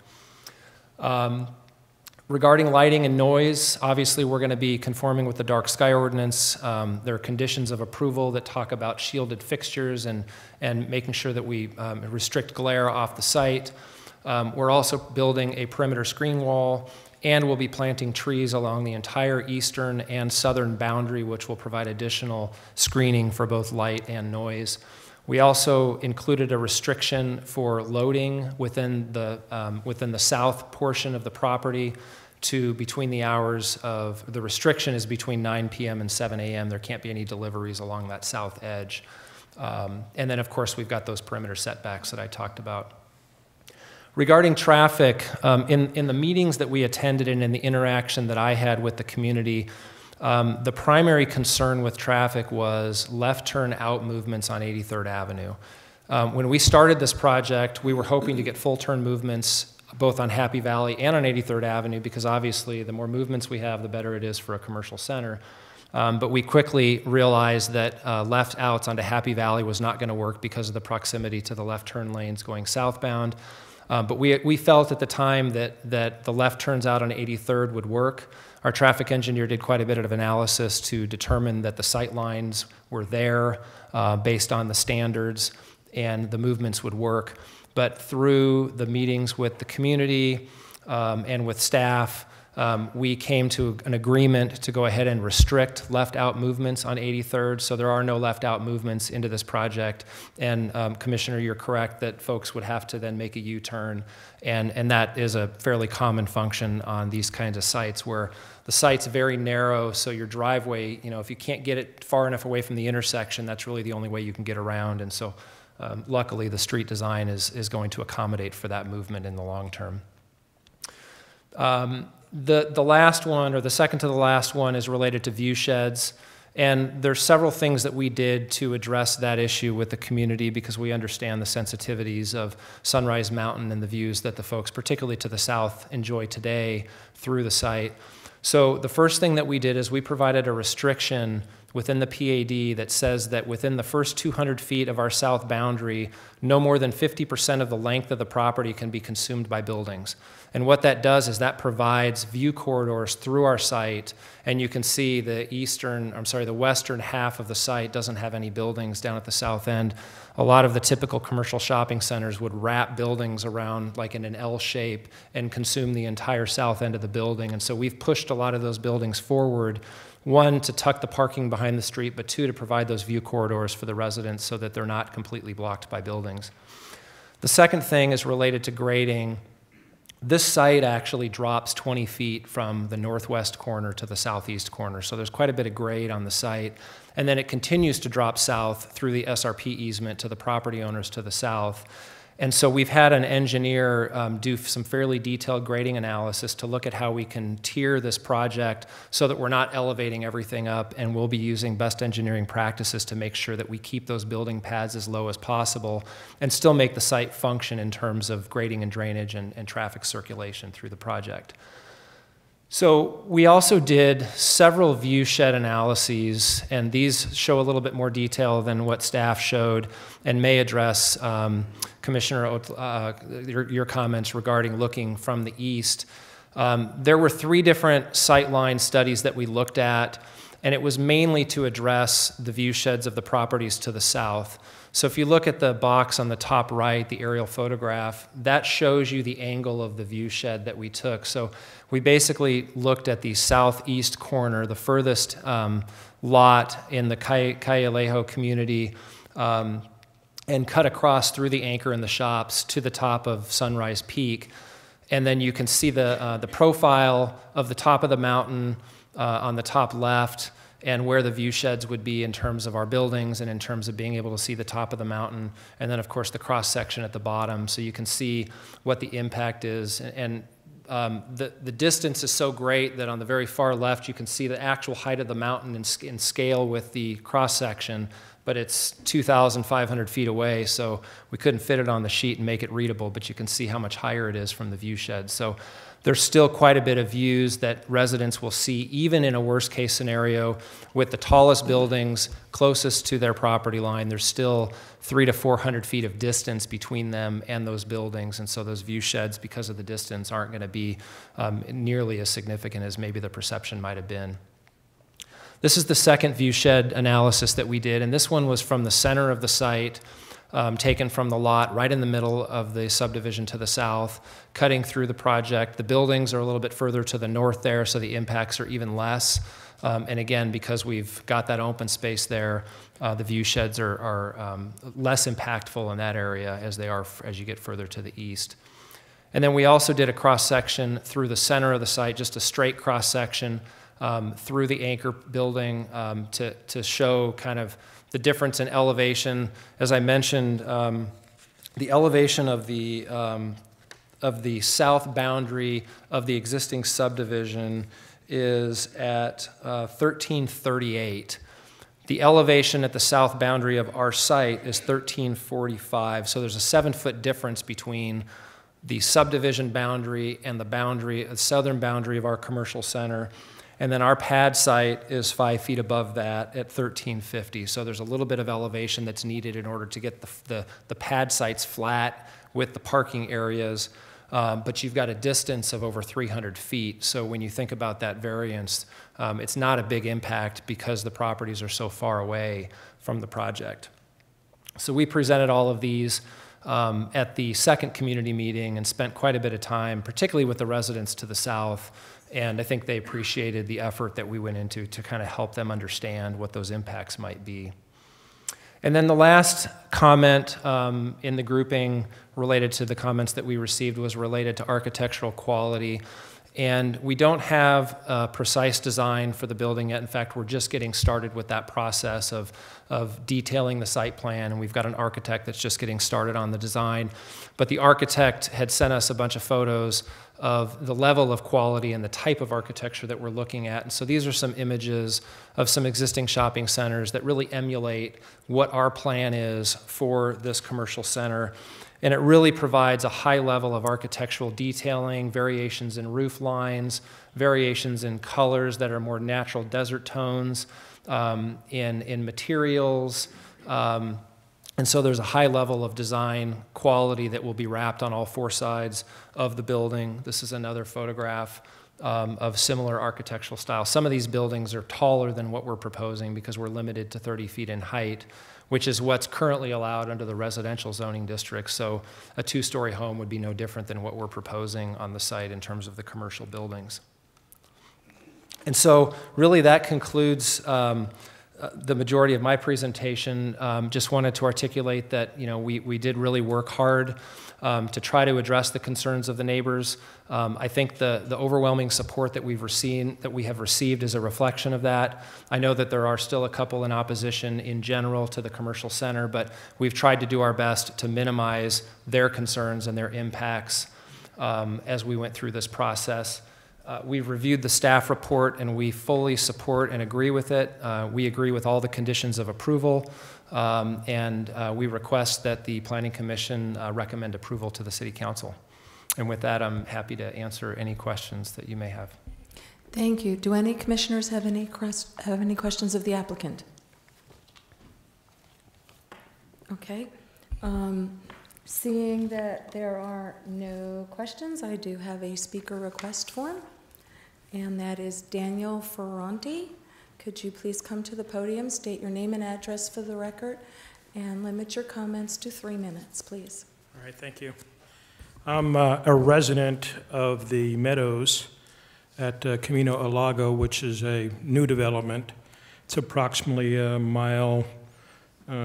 Regarding lighting and noise, obviously we're going to be conforming with the dark sky ordinance. There are conditions of approval that talk about shielded fixtures and making sure that we restrict glare off the site. We're also building a perimeter screen wall, and we'll be planting trees along the entire eastern and southern boundary, which will provide additional screening for both light and noise. We also included a restriction for loading within the south portion of the property to between the hours of, the restriction is between 9 p.m. and 7 a.m. There can't be any deliveries along that south edge. And then, of course, we've got those perimeter setbacks that I talked about. Regarding traffic, in the meetings that we attended and in the interaction that I had with the community, the primary concern with traffic was left turn out movements on 83rd Avenue. When we started this project, we were hoping to get full turn movements both on Happy Valley and on 83rd Avenue, because obviously the more movements we have, the better it is for a commercial center. But we quickly realized that left outs onto Happy Valley was not going to work because of the proximity to the left turn lanes going southbound. But we felt at the time that the left turns out on 83rd would work. Our traffic engineer did quite a bit of analysis to determine that the sight lines were there based on the standards, and the movements would work. But through the meetings with the community and with staff, we came to an agreement to go ahead and restrict left-out movements on 83rd, so there are no left-out movements into this project. And Commissioner, you're correct that folks would have to then make a U-turn, and that is a fairly common function on these kinds of sites where the site's very narrow, so your driveway, you know, if you can't get it far enough away from the intersection, that's really the only way you can get around. And so luckily, the street design is going to accommodate for that movement in the long term. The last one, or the second to the last one, is related to view sheds. And there's several things that we did to address that issue with the community, because we understand the sensitivities of Sunrise Mountain and the views that the folks, particularly to the south, enjoy today through the site. So the first thing that we did is we provided a restriction within the PAD that says that within the first 200 feet of our south boundary, no more than 50% of the length of the property can be consumed by buildings. And what that does is that provides view corridors through our site, and you can see the western half of the site doesn't have any buildings down at the south end. A lot of the typical commercial shopping centers would wrap buildings around like in an L shape and consume the entire south end of the building. And so we've pushed a lot of those buildings forward, one, to tuck the parking behind the street, but two, to provide those view corridors for the residents so that they're not completely blocked by buildings. The second thing is related to grading. This site actually drops 20 feet from the northwest corner to the southeast corner, so there's quite a bit of grade on the site. And then it continues to drop south through the SRP easement to the property owners to the south. And so we've had an engineer do some fairly detailed grading analysis to look at how we can tier this project so that we're not elevating everything up, and we'll be using best engineering practices to make sure that we keep those building pads as low as possible and still make the site function in terms of grading and drainage and traffic circulation through the project. So we also did several view shed analyses, and these show a little bit more detail than what staff showed and may address, Commissioner, your comments regarding looking from the east. There were 3 different sightline studies that we looked at, and it was mainly to address the view sheds of the properties to the south. So if you look at the box on the top right, the aerial photograph, that shows you the angle of the view shed that we took. So we basically looked at the southeast corner, the furthest lot in the Cayalejo community, and cut across through the anchor and the shops to the top of Sunrise Peak. And then you can see the profile of the top of the mountain on the top left, and where the view sheds would be in terms of our buildings and in terms of being able to see the top of the mountain. And then, of course, the cross-section at the bottom, so you can see what the impact is. And the distance is so great that on the very far left, you can see the actual height of the mountain in scale with the cross-section, but it's 2,500 feet away, so we couldn't fit it on the sheet and make it readable, but you can see how much higher it is from the view shed. So there's still quite a bit of views that residents will see, even in a worst-case scenario. With the tallest buildings closest to their property line, there's still 300 to 400 feet of distance between them and those buildings, and so those view sheds, because of the distance, aren't going to be nearly as significant as maybe the perception might have been. This is the second view shed analysis that we did, and this one was from the center of the site, taken from the lot right in the middle of the subdivision to the south, cutting through the project. The buildings are a little bit further to the north there, so the impacts are even less. And again, because we've got that open space there, the view sheds are less impactful in that area as they are as you get further to the east. And then we also did a cross-section through the center of the site, just a straight cross-section through the anchor building to show kind of the difference in elevation. As I mentioned, the elevation of the south boundary of the existing subdivision is at 1338. The elevation at the south boundary of our site is 1345, so there's a 7-foot difference between the subdivision boundary and the southern boundary of our commercial center. And then our pad site is 5 feet above that at 1350. So there's a little bit of elevation that's needed in order to get the pad sites flat with the parking areas. But you've got a distance of over 300 feet. So when you think about that variance, it's not a big impact because the properties are so far away from the project. So we presented all of these at the second community meeting and spent quite a bit of time, particularly with the residents to the south. And I think they appreciated the effort that we went into to kind of help them understand what those impacts might be. And then the last comment in the grouping related to the comments that we received was related to architectural quality. And we don't have a precise design for the building yet. In fact, we're just getting started with that process of detailing the site plan, and we've got an architect that's just getting started on the design. But the architect had sent us a bunch of photos of the level of quality and the type of architecture that we're looking at. And so these are some images of some existing shopping centers that really emulate what our plan is for this commercial center. And it really provides a high level of architectural detailing, variations in roof lines, variations in colors that are more natural desert tones, in materials. And so there's a high level of design quality that will be wrapped on all 4 sides of the building. This is another photograph of similar architectural style. Some of these buildings are taller than what we're proposing because we're limited to 30 feet in height, which is what's currently allowed under the residential zoning district. So a 2-story home would be no different than what we're proposing on the site in terms of the commercial buildings. And so really that concludes the majority of my presentation. Just wanted to articulate that we did really work hard to try to address the concerns of the neighbors. I think the overwhelming support that we have received is a reflection of that. I know that there are still a couple in opposition in general to the commercial center, but we've tried to do our best to minimize their concerns and their impacts as we went through this process. We've reviewed the staff report and we fully support and agree with it. We agree with all the conditions of approval, and we request that the Planning Commission recommend approval to the City Council. And with that, I'm happy to answer any questions that you may have. Thank you. Do any commissioners have any questions of the applicant? Okay. Seeing that there are no questions, I do have a speaker request form, and that is Daniel Ferranti. Could you please come to the podium, state your name and address for the record, and limit your comments to 3 minutes, please. All right, thank you. I'm a resident of the Meadows at Camino Al Lago, which is a new development. It's approximately a mile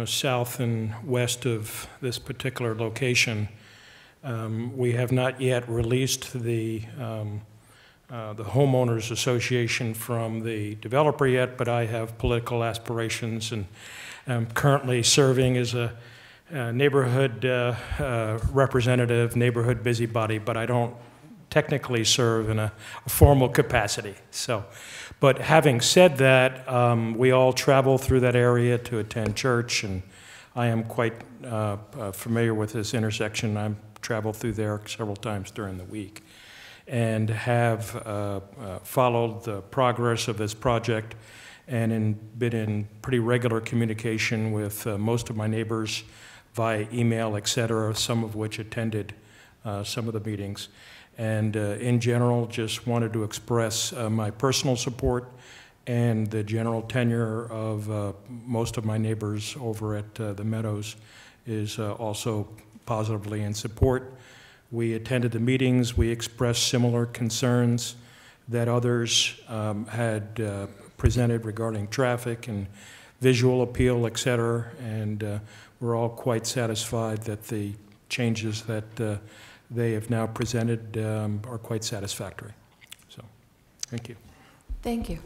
south and west of this particular location. We have not yet released the homeowners association from the developer yet, but I have political aspirations and I'm currently serving as a neighborhood representative, neighborhood busybody, but I don't technically serve in a formal capacity. So, but having said that, we all travel through that area to attend church, and I am quite familiar with this intersection. I've traveled through there several times during the week and have followed the progress of this project and been in pretty regular communication with most of my neighbors via email, et cetera, some of which attended some of the meetings. And in general, just wanted to express my personal support and the general tenure of most of my neighbors over at the Meadows is also positively in support. We attended the meetings. We expressed similar concerns that others had presented regarding traffic and visual appeal, et cetera, and we're all quite satisfied that the changes that they have now presented are quite satisfactory. So, thank you. Thank you.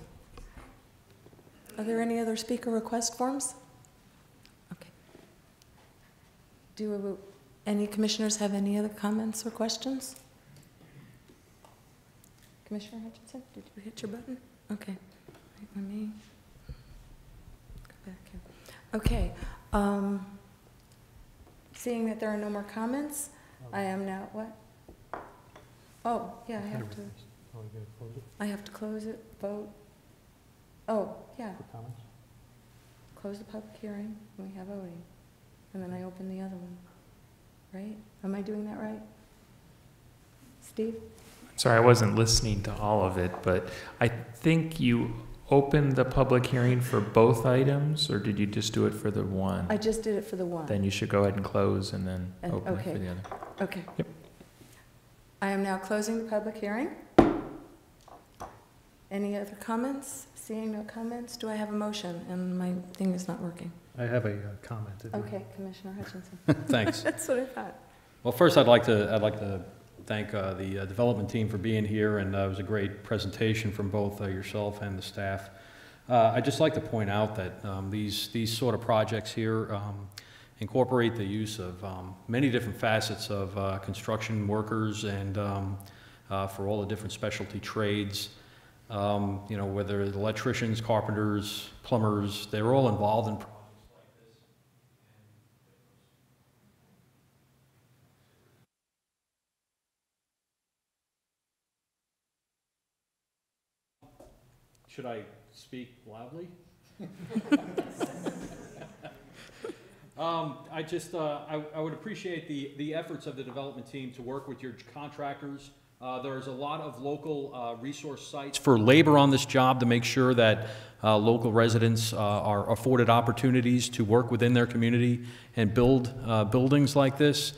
Are there any other speaker request forms? Do any commissioners have any other comments or questions? Commissioner Hutchinson, did you hit your button? Okay. Wait, let me go back here. Okay. Seeing that there are no more comments, I am now, what? Oh, yeah, I have to close it, vote. Oh, yeah. Close the public hearing, and we have voting. And then I open the other one, right? Am I doing that right? Steve? Sorry, I wasn't listening to all of it, but I think you opened the public hearing for both items, or did you just do it for the one? I just did it for the one. Then you should go ahead and close and then open it okay. for the other. Okay. Yep. I am now closing the public hearing. Any other comments? Seeing no comments, do I have a motion? And my thing is not working. I have a comment. Okay, Commissioner Hutchinson. Thanks. That's what I thought. Well, first, I'd like to thank the development team for being here, and it was a great presentation from both yourself and the staff. I'd just like to point out that these sort of projects here incorporate the use of many different facets of construction workers and for all the different specialty trades. You know, whether electricians, carpenters, plumbers, they're all involved in projects like this. Should I speak loudly? I would appreciate the efforts of the development team to work with your contractors. There's a lot of local resource sites for labor on this job to make sure that local residents are afforded opportunities to work within their community and build buildings like this.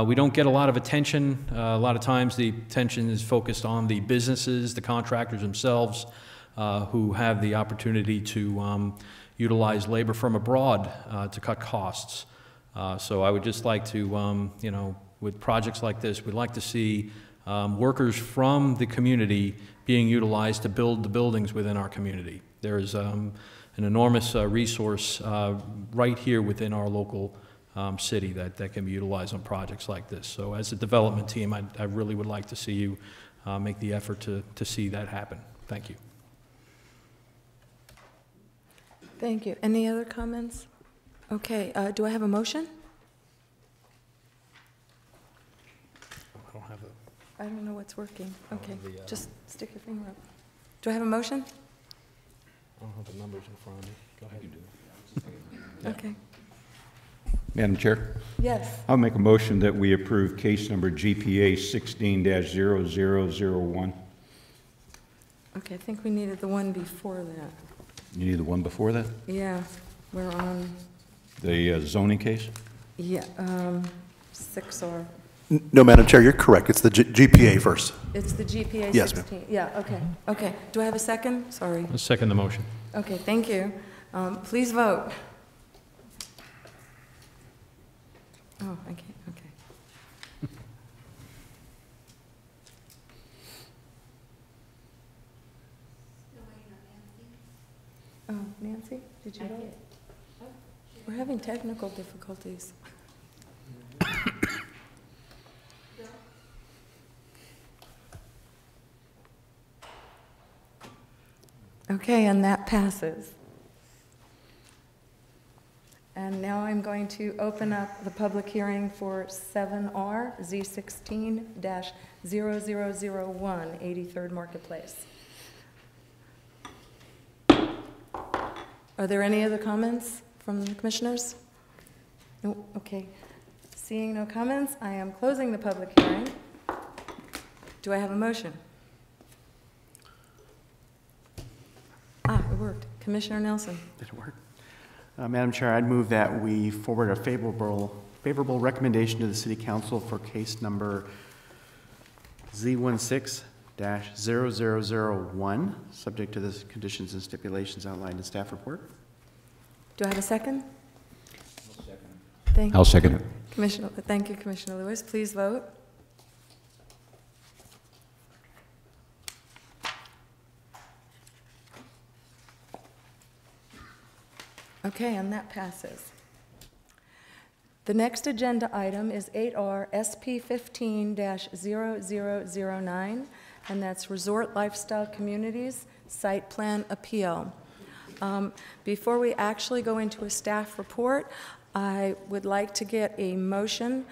We don't get a lot of attention. A lot of times the attention is focused on the businesses, the contractors themselves, who have the opportunity to utilize labor from abroad to cut costs. So I would just like to, you know, with projects like this, we'd like to see workers from the community being utilized to build the buildings within our community. There is an enormous resource right here within our local city that can be utilized on projects like this. So as a development team, I really would like to see you make the effort to see that happen. Thank you. Thank you. Any other comments? Okay, do I have a motion? I don't have a... I don't know what's working. Okay, just stick your finger up. Do I have a motion? I don't have the numbers in front of me. Go ahead. You do. Okay. Madam Chair, Yes. I'll make a motion that we approve case number GPA 16-0001. Okay, I think we needed the one before that. You need the one before that? Yeah, we're on, The zoning case? yeah, 6R. No, Madam Chair, you're correct. It's the GPA first. It's the GPA 16. Yes, ma'am. Yeah, okay, okay. Do I have a second? Sorry. I'll second the motion. Okay, thank you. Please vote. Oh, I can't, okay. Oh, Nancy, did you vote? We're having technical difficulties. Okay, and that passes. And now I'm going to open up the public hearing for 7R Z16-0001, 83rd Marketplace. Are there any other comments from the commissioners? No, okay. Seeing no comments, I am closing the public hearing. Do I have a motion? Ah, it worked. Commissioner Nelson. Did it work? Madam Chair, I'd move that we forward a favorable recommendation to the City Council for case number Z16-0001, subject to the conditions and stipulations outlined in staff report. Do I have a second? I'll second it. Thank you, Commissioner Lewis. Please vote. Okay, and that passes. The next agenda item is 8R SP 15-0009, and that's Resort Lifestyle Communities Site Plan Appeal. Before we actually go into a staff report, I would like to get a motion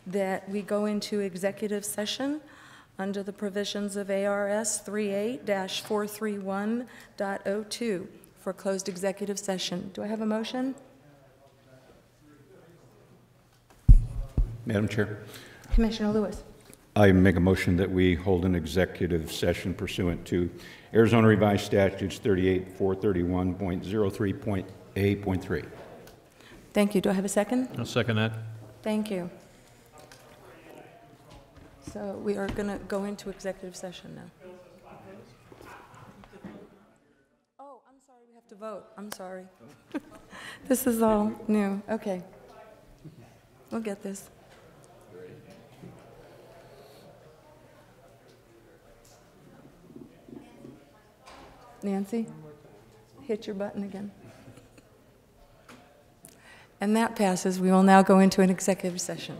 that we go into executive session under the provisions of ARS 38-431.02 for closed executive session. Do I have a motion? Madam Chair, Commissioner Lewis. I make a motion that we hold an executive session pursuant to Arizona Revised Statutes 38-431.03.A.3. Thank you. Do I have a second? I'll second that. Thank you. So we are going to go into executive session now. Oh, I'm sorry, we have to vote. I'm sorry. This is all new. Okay. We'll get this. Nancy, hit your button again. And that passes. We will now go into an executive session.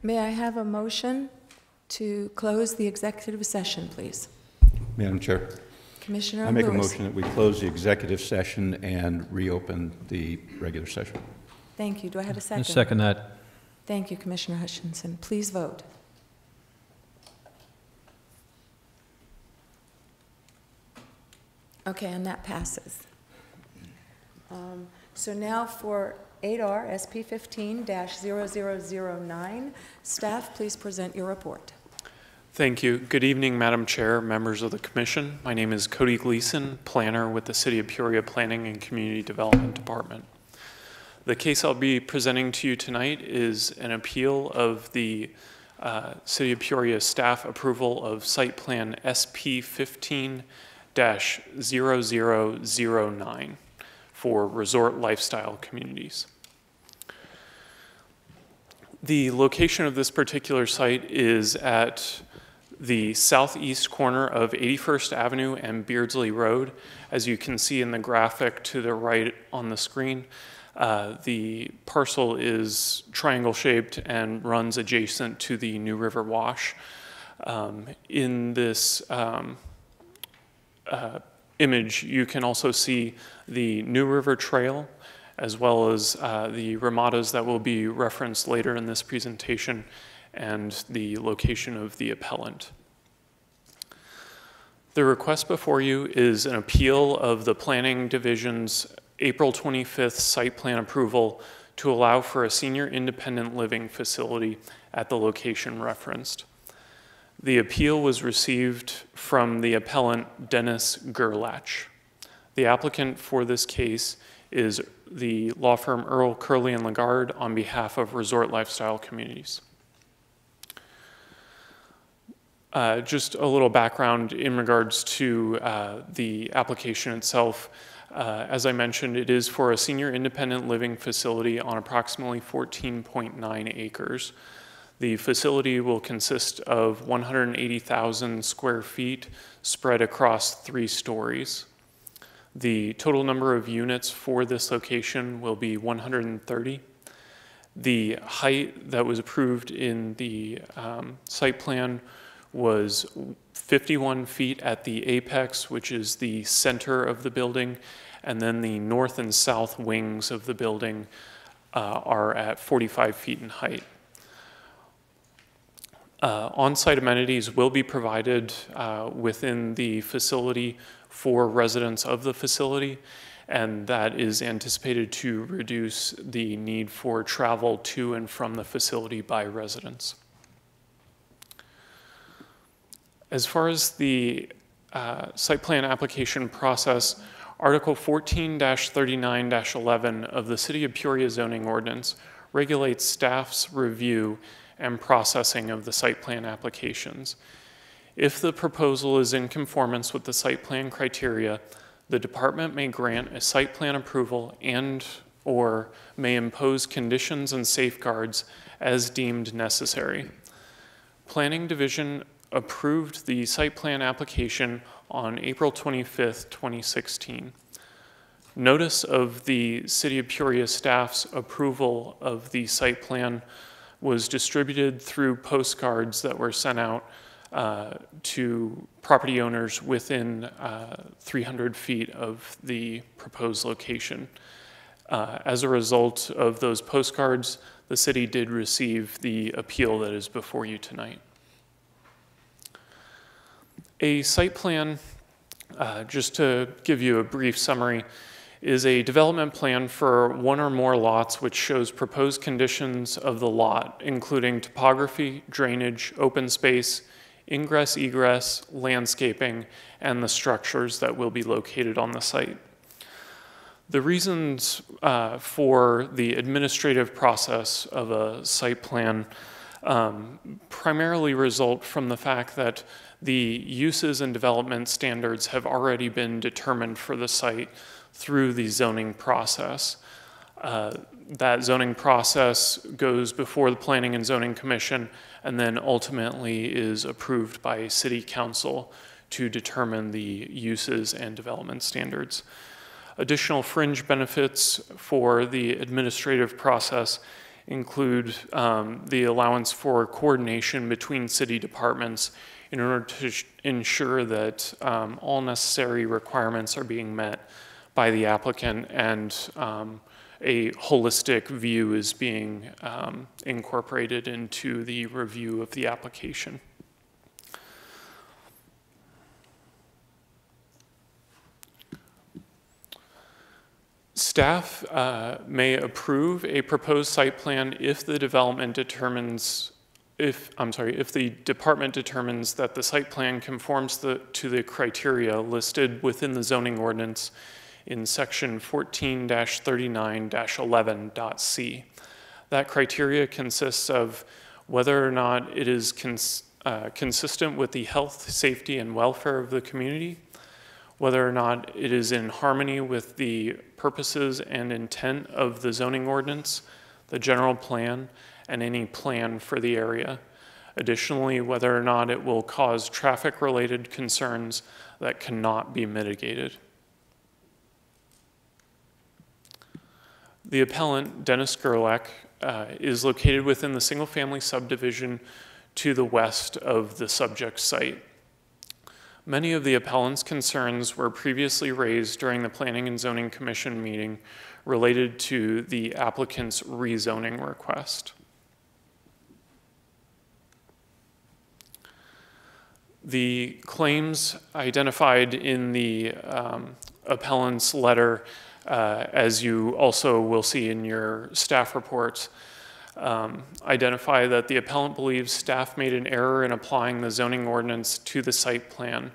May I have a motion to close the executive session, please? Madam Chair, Commissioner Lewis. I make a motion that we close the executive session and reopen the regular session. Thank you. Do I have a second? Second that. Thank you, Commissioner Hutchinson. Please vote. Okay, and that passes. So now for 8R SP 15-0009, staff, please present your report. Thank you. Good evening, Madam Chair, members of the Commission. My name is Cody Gleason, planner with the City of Peoria Planning and Community Development Department. The case I'll be presenting to you tonight is an appeal of the City of Peoria staff approval of site plan SP 15-0009 for resort lifestyle communities. The location of this particular site is at the southeast corner of 81st Avenue and Beardsley Road. As you can see in the graphic to the right on the screen, the parcel is triangle shaped and runs adjacent to the New River Wash. In this image, you can also see the New River Trail, as well as the ramadas that will be referenced later in this presentation, and the location of the appellant. The request before you is an appeal of the Planning Division's April 25th site plan approval to allow for a senior independent living facility at the location referenced. The appeal was received from the appellant Dennis Gerlach. The applicant for this case is the law firm Earl, Curley & Lagarde on behalf of Resort Lifestyle Communities. Just a little background in regards to the application itself. As I mentioned, it is for a senior independent living facility on approximately 14.9 acres. The facility will consist of 180,000 square feet spread across 3 stories. The total number of units for this location will be 130. The height that was approved in the site plan was 51 feet at the apex, which is the center of the building, and then the north and south wings of the building are at 45 feet in height. On-site amenities will be provided within the facility for residents of the facility, and that is anticipated to reduce the need for travel to and from the facility by residents. As far as the site plan application process, Article 14-39-11 of the City of Peoria zoning ordinance regulates staff's review and processing of the site plan applications. If the proposal is in conformance with the site plan criteria, the department may grant a site plan approval and/or may impose conditions and safeguards as deemed necessary. Planning Division approved the site plan application on April 25th, 2016. Notice of the City of Peoria staff's approval of the site plan was distributed through postcards that were sent out to property owners within 300 feet of the proposed location. As a result of those postcards, the city did receive the appeal that is before you tonight. A site plan, just to give you a brief summary, is a development plan for one or more lots which shows proposed conditions of the lot, including topography, drainage, open space, ingress, egress, landscaping, and the structures that will be located on the site. The reasons for the administrative process of a site plan primarily result from the fact that the uses and development standards have already been determined for the site through the zoning process. That zoning process goes before the Planning and Zoning Commission and then ultimately is approved by City Council to determine the uses and development standards. Additional fringe benefits for the administrative process include the allowance for coordination between city departments in order to ensure that all necessary requirements are being met by the applicant and a holistic view is being incorporated into the review of the application. Staff may approve a proposed site plan if the development determines, if the department determines that the site plan conforms to the criteria listed within the zoning ordinance in section 14-39-11.c. That criteria consists of whether or not it is consistent with the health, safety, and welfare of the community, whether or not it is in harmony with the purposes and intent of the zoning ordinance, the general plan, and any plan for the area. Additionally, whether or not it will cause traffic-related concerns that cannot be mitigated. The appellant, Dennis Gerlach, is located within the single-family subdivision to the west of the subject site. Many of the appellant's concerns were previously raised during the Planning and Zoning Commission meeting related to the applicant's rezoning request. The claims identified in the appellant's letter, as you also will see in your staff reports, identify that the appellant believes staff made an error in applying the zoning ordinance to the site plan,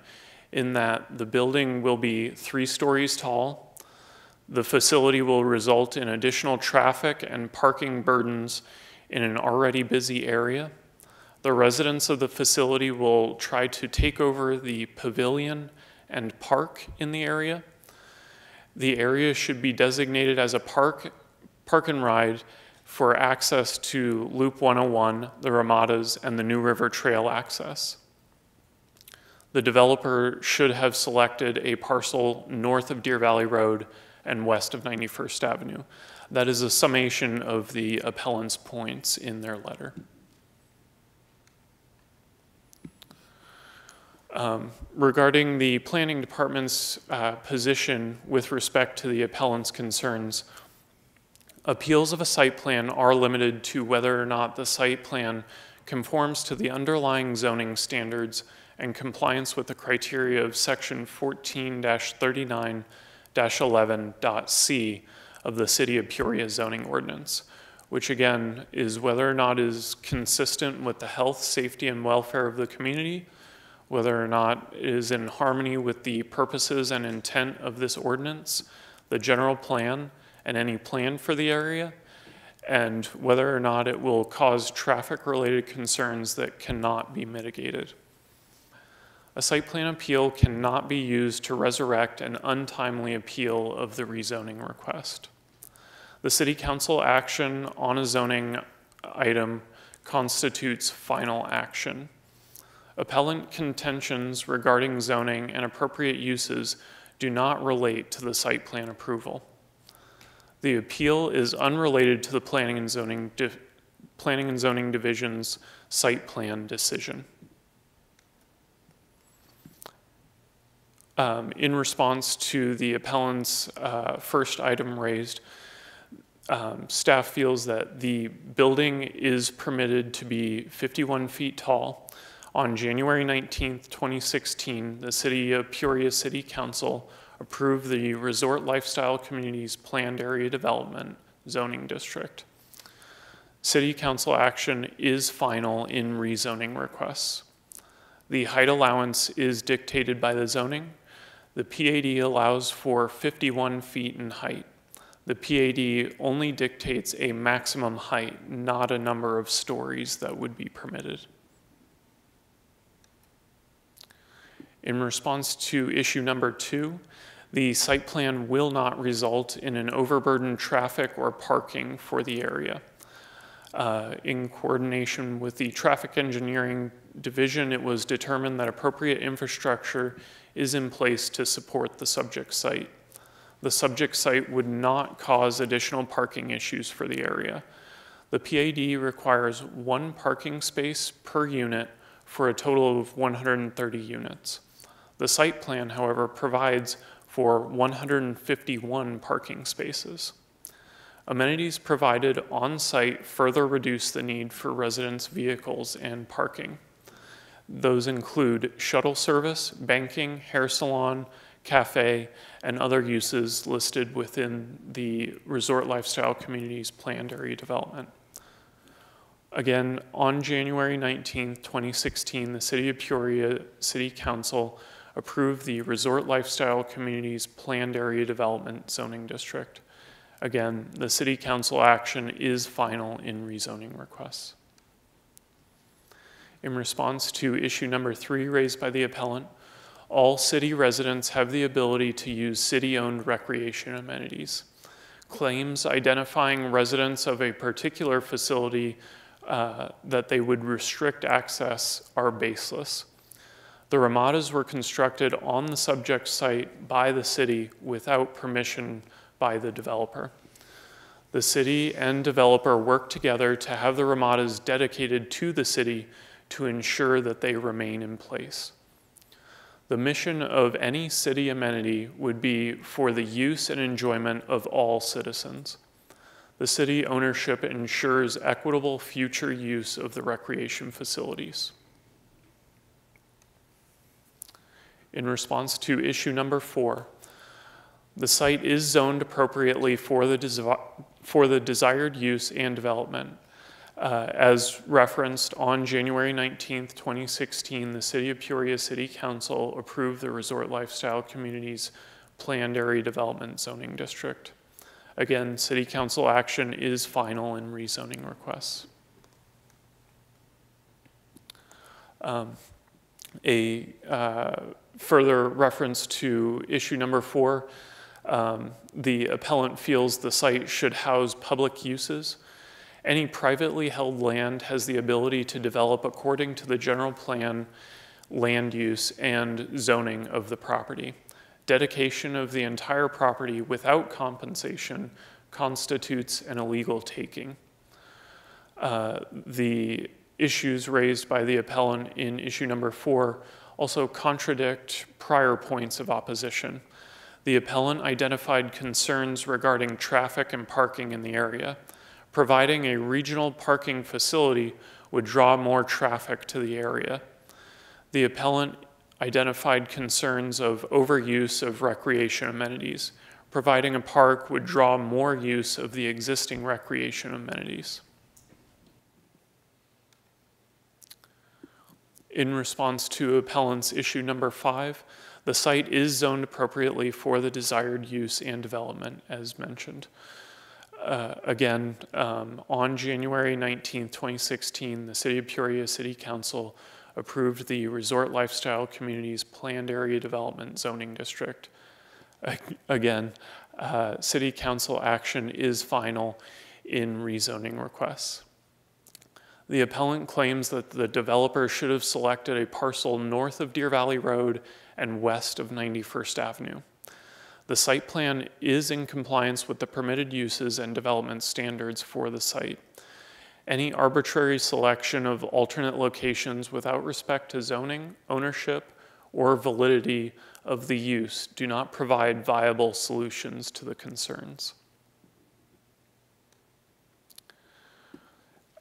in that the building will be 3 stories tall, the facility will result in additional traffic and parking burdens in an already busy area. The residents of the facility will try to take over the pavilion and park in the area. The area should be designated as a park and ride for access to Loop 101, the Ramadas, and the New River Trail access. The developer should have selected a parcel north of Deer Valley Road and west of 91st Avenue. That is a summation of the appellant's points in their letter. Regarding the planning department's position with respect to the appellant's concerns, appeals of a site plan are limited to whether or not the site plan conforms to the underlying zoning standards and compliance with the criteria of section 14-39-11.c of the City of Peoria zoning ordinance, which again is whether or not it is consistent with the health, safety, and welfare of the community, whether or not it is in harmony with the purposes and intent of this ordinance, the general plan, and any plan for the area, and whether or not it will cause traffic-related concerns that cannot be mitigated. A site plan appeal cannot be used to resurrect an untimely appeal of the rezoning request. The City Council action on a zoning item constitutes final action. Appellant contentions regarding zoning and appropriate uses do not relate to the site plan approval. The appeal is unrelated to the Planning and Zoning Division's site plan decision. In response to the appellant's first item raised, staff feels that the building is permitted to be 51 feet tall. On January 19th, 2016, the City of Peoria City Council approved the Resort Lifestyle Communities Planned Area Development Zoning District. City Council action is final in rezoning requests. The height allowance is dictated by the zoning. The PAD allows for 51 feet in height. The PAD only dictates a maximum height, not a number of stories that would be permitted. In response to issue number 2, the site plan will not result in an overburdened traffic or parking for the area. In coordination with the Traffic Engineering Division, it was determined that appropriate infrastructure is in place to support the subject site. The subject site would not cause additional parking issues for the area. The PAD requires 1 parking space per unit for a total of 130 units. The site plan, however, provides for 151 parking spaces. Amenities provided on-site further reduce the need for residents' vehicles and parking. Those include shuttle service, banking, hair salon, cafe, and other uses listed within the Resort Lifestyle Communities planned area development. Again, on January 19, 2016, the City of Peoria City Council approved the Resort Lifestyle Communities planned area development zoning district. Again, the City Council action is final in rezoning requests. In response to issue number 3 raised by the appellant, all city residents have the ability to use city-owned recreation amenities. Claims identifying residents of a particular facility that they would restrict access are baseless. The ramadas were constructed on the subject site by the city without permission by the developer. The city and developer worked together to have the ramadas dedicated to the city to ensure that they remain in place. The mission of any city amenity would be for the use and enjoyment of all citizens. The city ownership ensures equitable future use of the recreation facilities. In response to issue number 4, the site is zoned appropriately for the desired use and development. As referenced on January 19, 2016, the City of Peoria City Council approved the Resort Lifestyle Communities planned area development zoning district. Again, City Council action is final in rezoning requests. Further reference to issue number 4, the appellant feels the site should house public uses. Any privately held land has the ability to develop according to the general plan, land use, and zoning of the property. Dedication of the entire property without compensation constitutes an illegal taking. The issues raised by the appellant in issue number 4 also contradict prior points of opposition. The appellant identified concerns regarding traffic and parking in the area. Providing a regional parking facility would draw more traffic to the area. The appellant identified concerns of overuse of recreation amenities. Providing a park would draw more use of the existing recreation amenities. In response to appellant's issue number 5, the site is zoned appropriately for the desired use and development, as mentioned. Again, on January 19, 2016, the City of Peoria City Council approved the Resort Lifestyle Communities planned area development zoning district. Again, City Council action is final in rezoning requests. The appellant claims that the developer should have selected a parcel north of Deer Valley Road and west of 91st Avenue. The site plan is in compliance with the permitted uses and development standards for the site. Any arbitrary selection of alternate locations without respect to zoning, ownership, or validity of the use do not provide viable solutions to the concerns.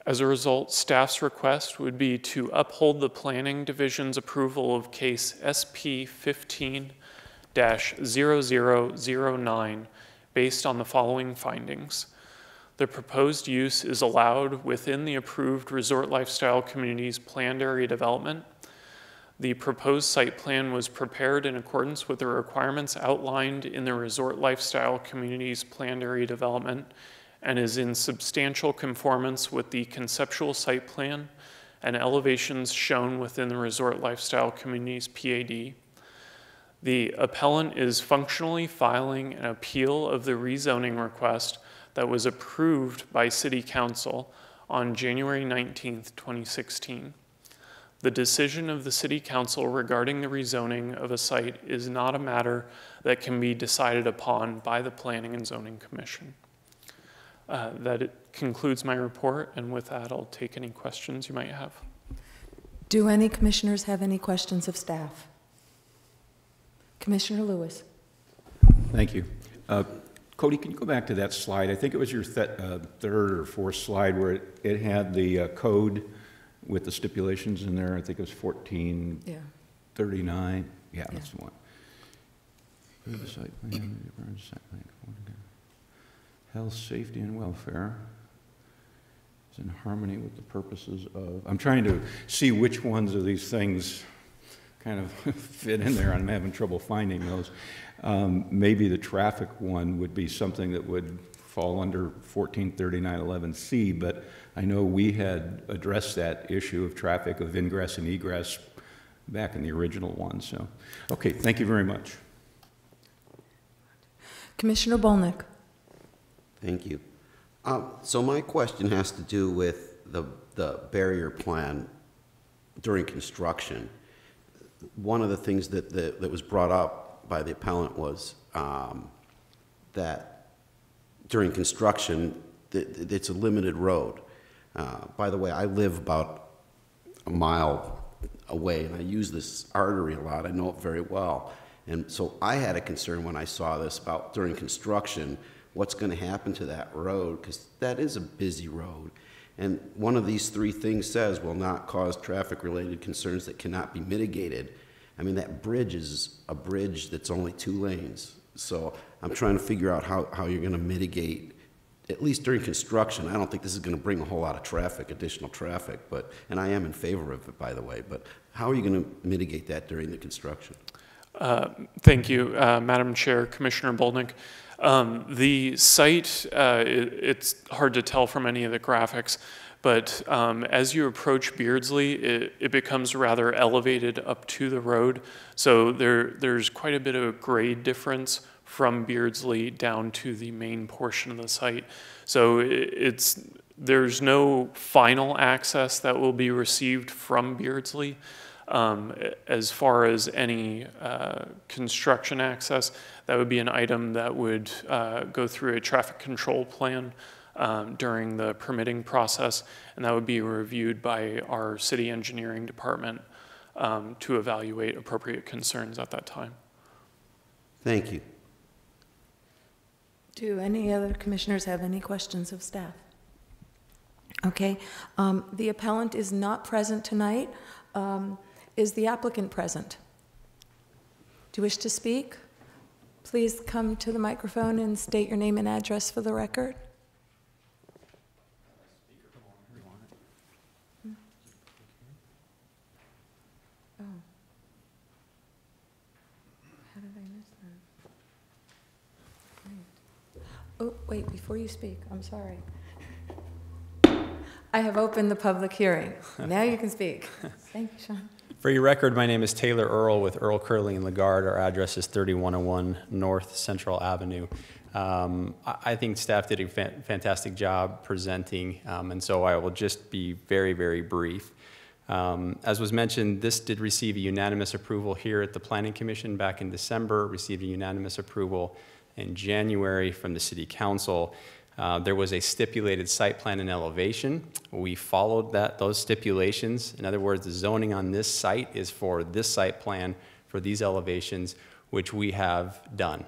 As a result, staff's request would be to uphold the Planning Division's approval of case SP 15-0009 based on the following findings. The proposed use is allowed within the approved Resort Lifestyle Communities planned area development. The proposed site plan was prepared in accordance with the requirements outlined in the Resort Lifestyle Communities planned area development and is in substantial conformance with the conceptual site plan and elevations shown within the Resort Lifestyle Communities PAD. The appellant is functionally filing an appeal of the rezoning request that was approved by City Council on January 19, 2016. The decision of the City Council regarding the rezoning of a site is not a matter that can be decided upon by the Planning and Zoning Commission. That it concludes my report, and with that, I'll take any questions you might have. Do any commissioners have any questions of staff? Commissioner Lewis. Thank you. Cody, can you go back to that slide? I think it was your third or fourth slide where it had the code with the stipulations in there. I think it was 1439. Yeah, that's the one. The site plan, health, safety, and welfare is in harmony with the purposes of. I'm trying to see which ones of these things kind of fit in there. I'm having trouble finding those. Maybe the traffic one would be something that would fall under 143911C, but I know we had addressed that issue of traffic of ingress and egress back in the original one. So, okay, thank you very much. Commissioner Bolnick. Thank you. So my question has to do with the barrier plan during construction. One of the things that was brought up by the appellant was that during construction, it's a limited road. By the way, I live about a mile away, and I use this artery a lot. I know it very well. And so I had a concern when I saw this about during construction, what's going to happen to that road, because that is a busy road. And one of these three things says will not cause traffic-related concerns that cannot be mitigated. I mean, that bridge is a bridge that's only 2 lanes. So I'm trying to figure out how you're going to mitigate, at least during construction. I don't think this is going to bring a whole lot of traffic, additional traffic, and I am in favor of it, by the way, but how are you going to mitigate that during the construction? Thank you, Madam Chair, Commissioner Bolnick. The site, it's hard to tell from any of the graphics, but as you approach Beardsley, it becomes rather elevated up to the road. So there's quite a bit of a grade difference from Beardsley down to the main portion of the site. So there's no final access that will be received from Beardsley. As far as any construction access, that would be an item that would go through a traffic control plan during the permitting process, and that would be reviewed by our city engineering department to evaluate appropriate concerns at that time. Thank you. Do any other commissioners have any questions of staff? Okay. The appellant is not present tonight. Is the applicant present? Do you wish to speak? Please come to the microphone and state your name and address for the record. Oh. How did I miss that? Wait. Oh, wait, before you speak, I'm sorry. I have opened the public hearing. Now you can speak. Thank you, Sean. For your record, my name is Taylor Earl with Earl, Curley & Lagarde. Our address is 3101 North Central Avenue. I think staff did a fantastic job presenting, and so I will just be very, very brief. As was mentioned, this did receive a unanimous approval here at the Planning Commission back in December, received a unanimous approval in January from the City Council. There was a stipulated site plan and elevation. We followed those stipulations. In other words, the zoning on this site is for this site plan, for these elevations, which we have done.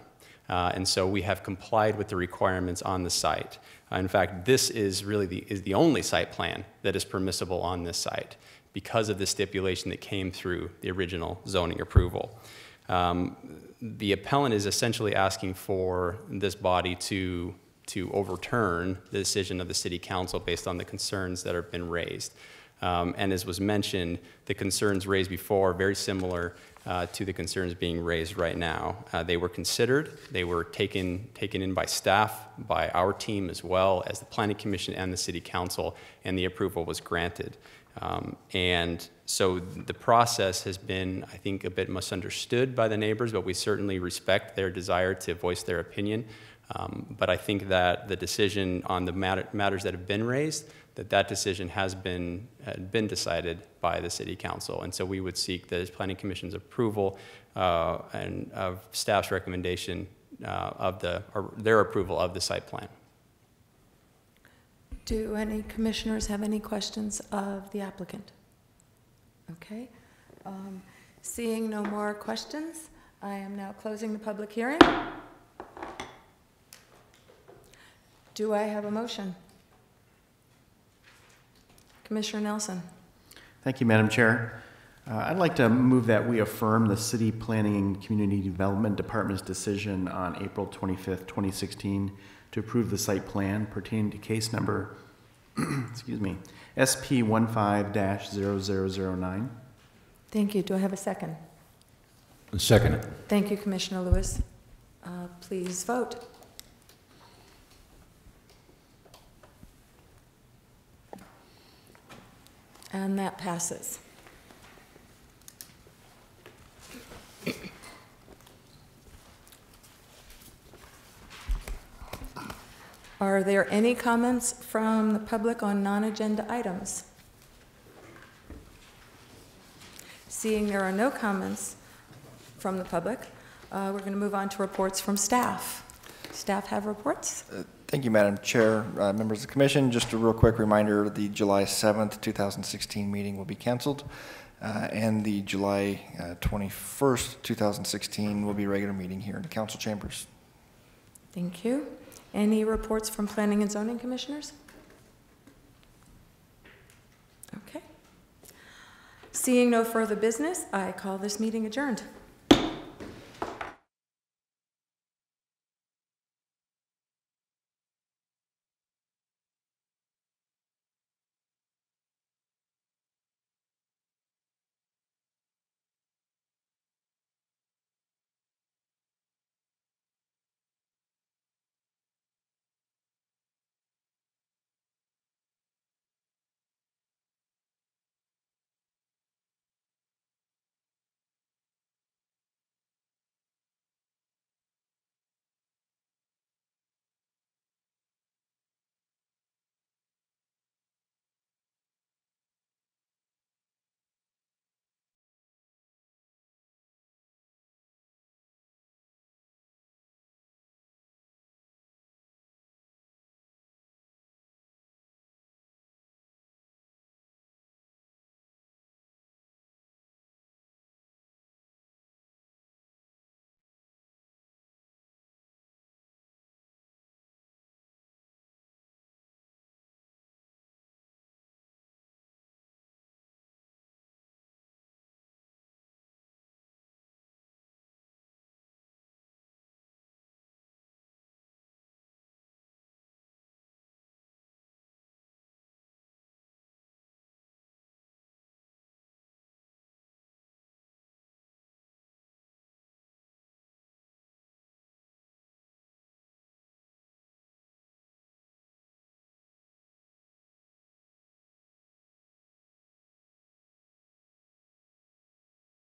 And so we have complied with the requirements on the site. In fact, this is really the only site plan that is permissible on this site because of the stipulation that came through the original zoning approval. The appellant is essentially asking for this body to overturn the decision of the City Council based on the concerns that have been raised. And as was mentioned, the concerns raised before are very similar to the concerns being raised right now. They were considered, they were taken in by staff, by our team as well as the Planning Commission and the City Council, and the approval was granted. And so the process has been, I think, a bit misunderstood by the neighbors, but we certainly respect their desire to voice their opinion. But I think that the decision on the matters that have been raised, that decision has been decided by the City Council. And so we would seek the Planning Commission's approval and of staff's recommendation of their approval of the site plan. Do any commissioners have any questions of the applicant? Okay. Seeing no more questions, I am now closing the public hearing. Do I have a motion? Commissioner Nelson. Thank you, Madam Chair. I'd like to move that we affirm the City Planning and Community Development Department's decision on April 25th, 2016 to approve the site plan pertaining to case number, excuse me, SP 15-0009. Thank you. Do I have a second? Second it. Thank you, Commissioner Lewis. Please vote. And that passes. Are there any comments from the public on non-agenda items? Seeing there are no comments from the public, we're going to move on to reports from staff. Staff have reports? Thank you, Madam Chair. Members of the Commission, just a real quick reminder, the July 7th, 2016 meeting will be canceled, and the July 21st, 2016 will be a regular meeting here in the council chambers. Thank you. Any reports from Planning and Zoning Commissioners? Okay. Seeing no further business, I call this meeting adjourned.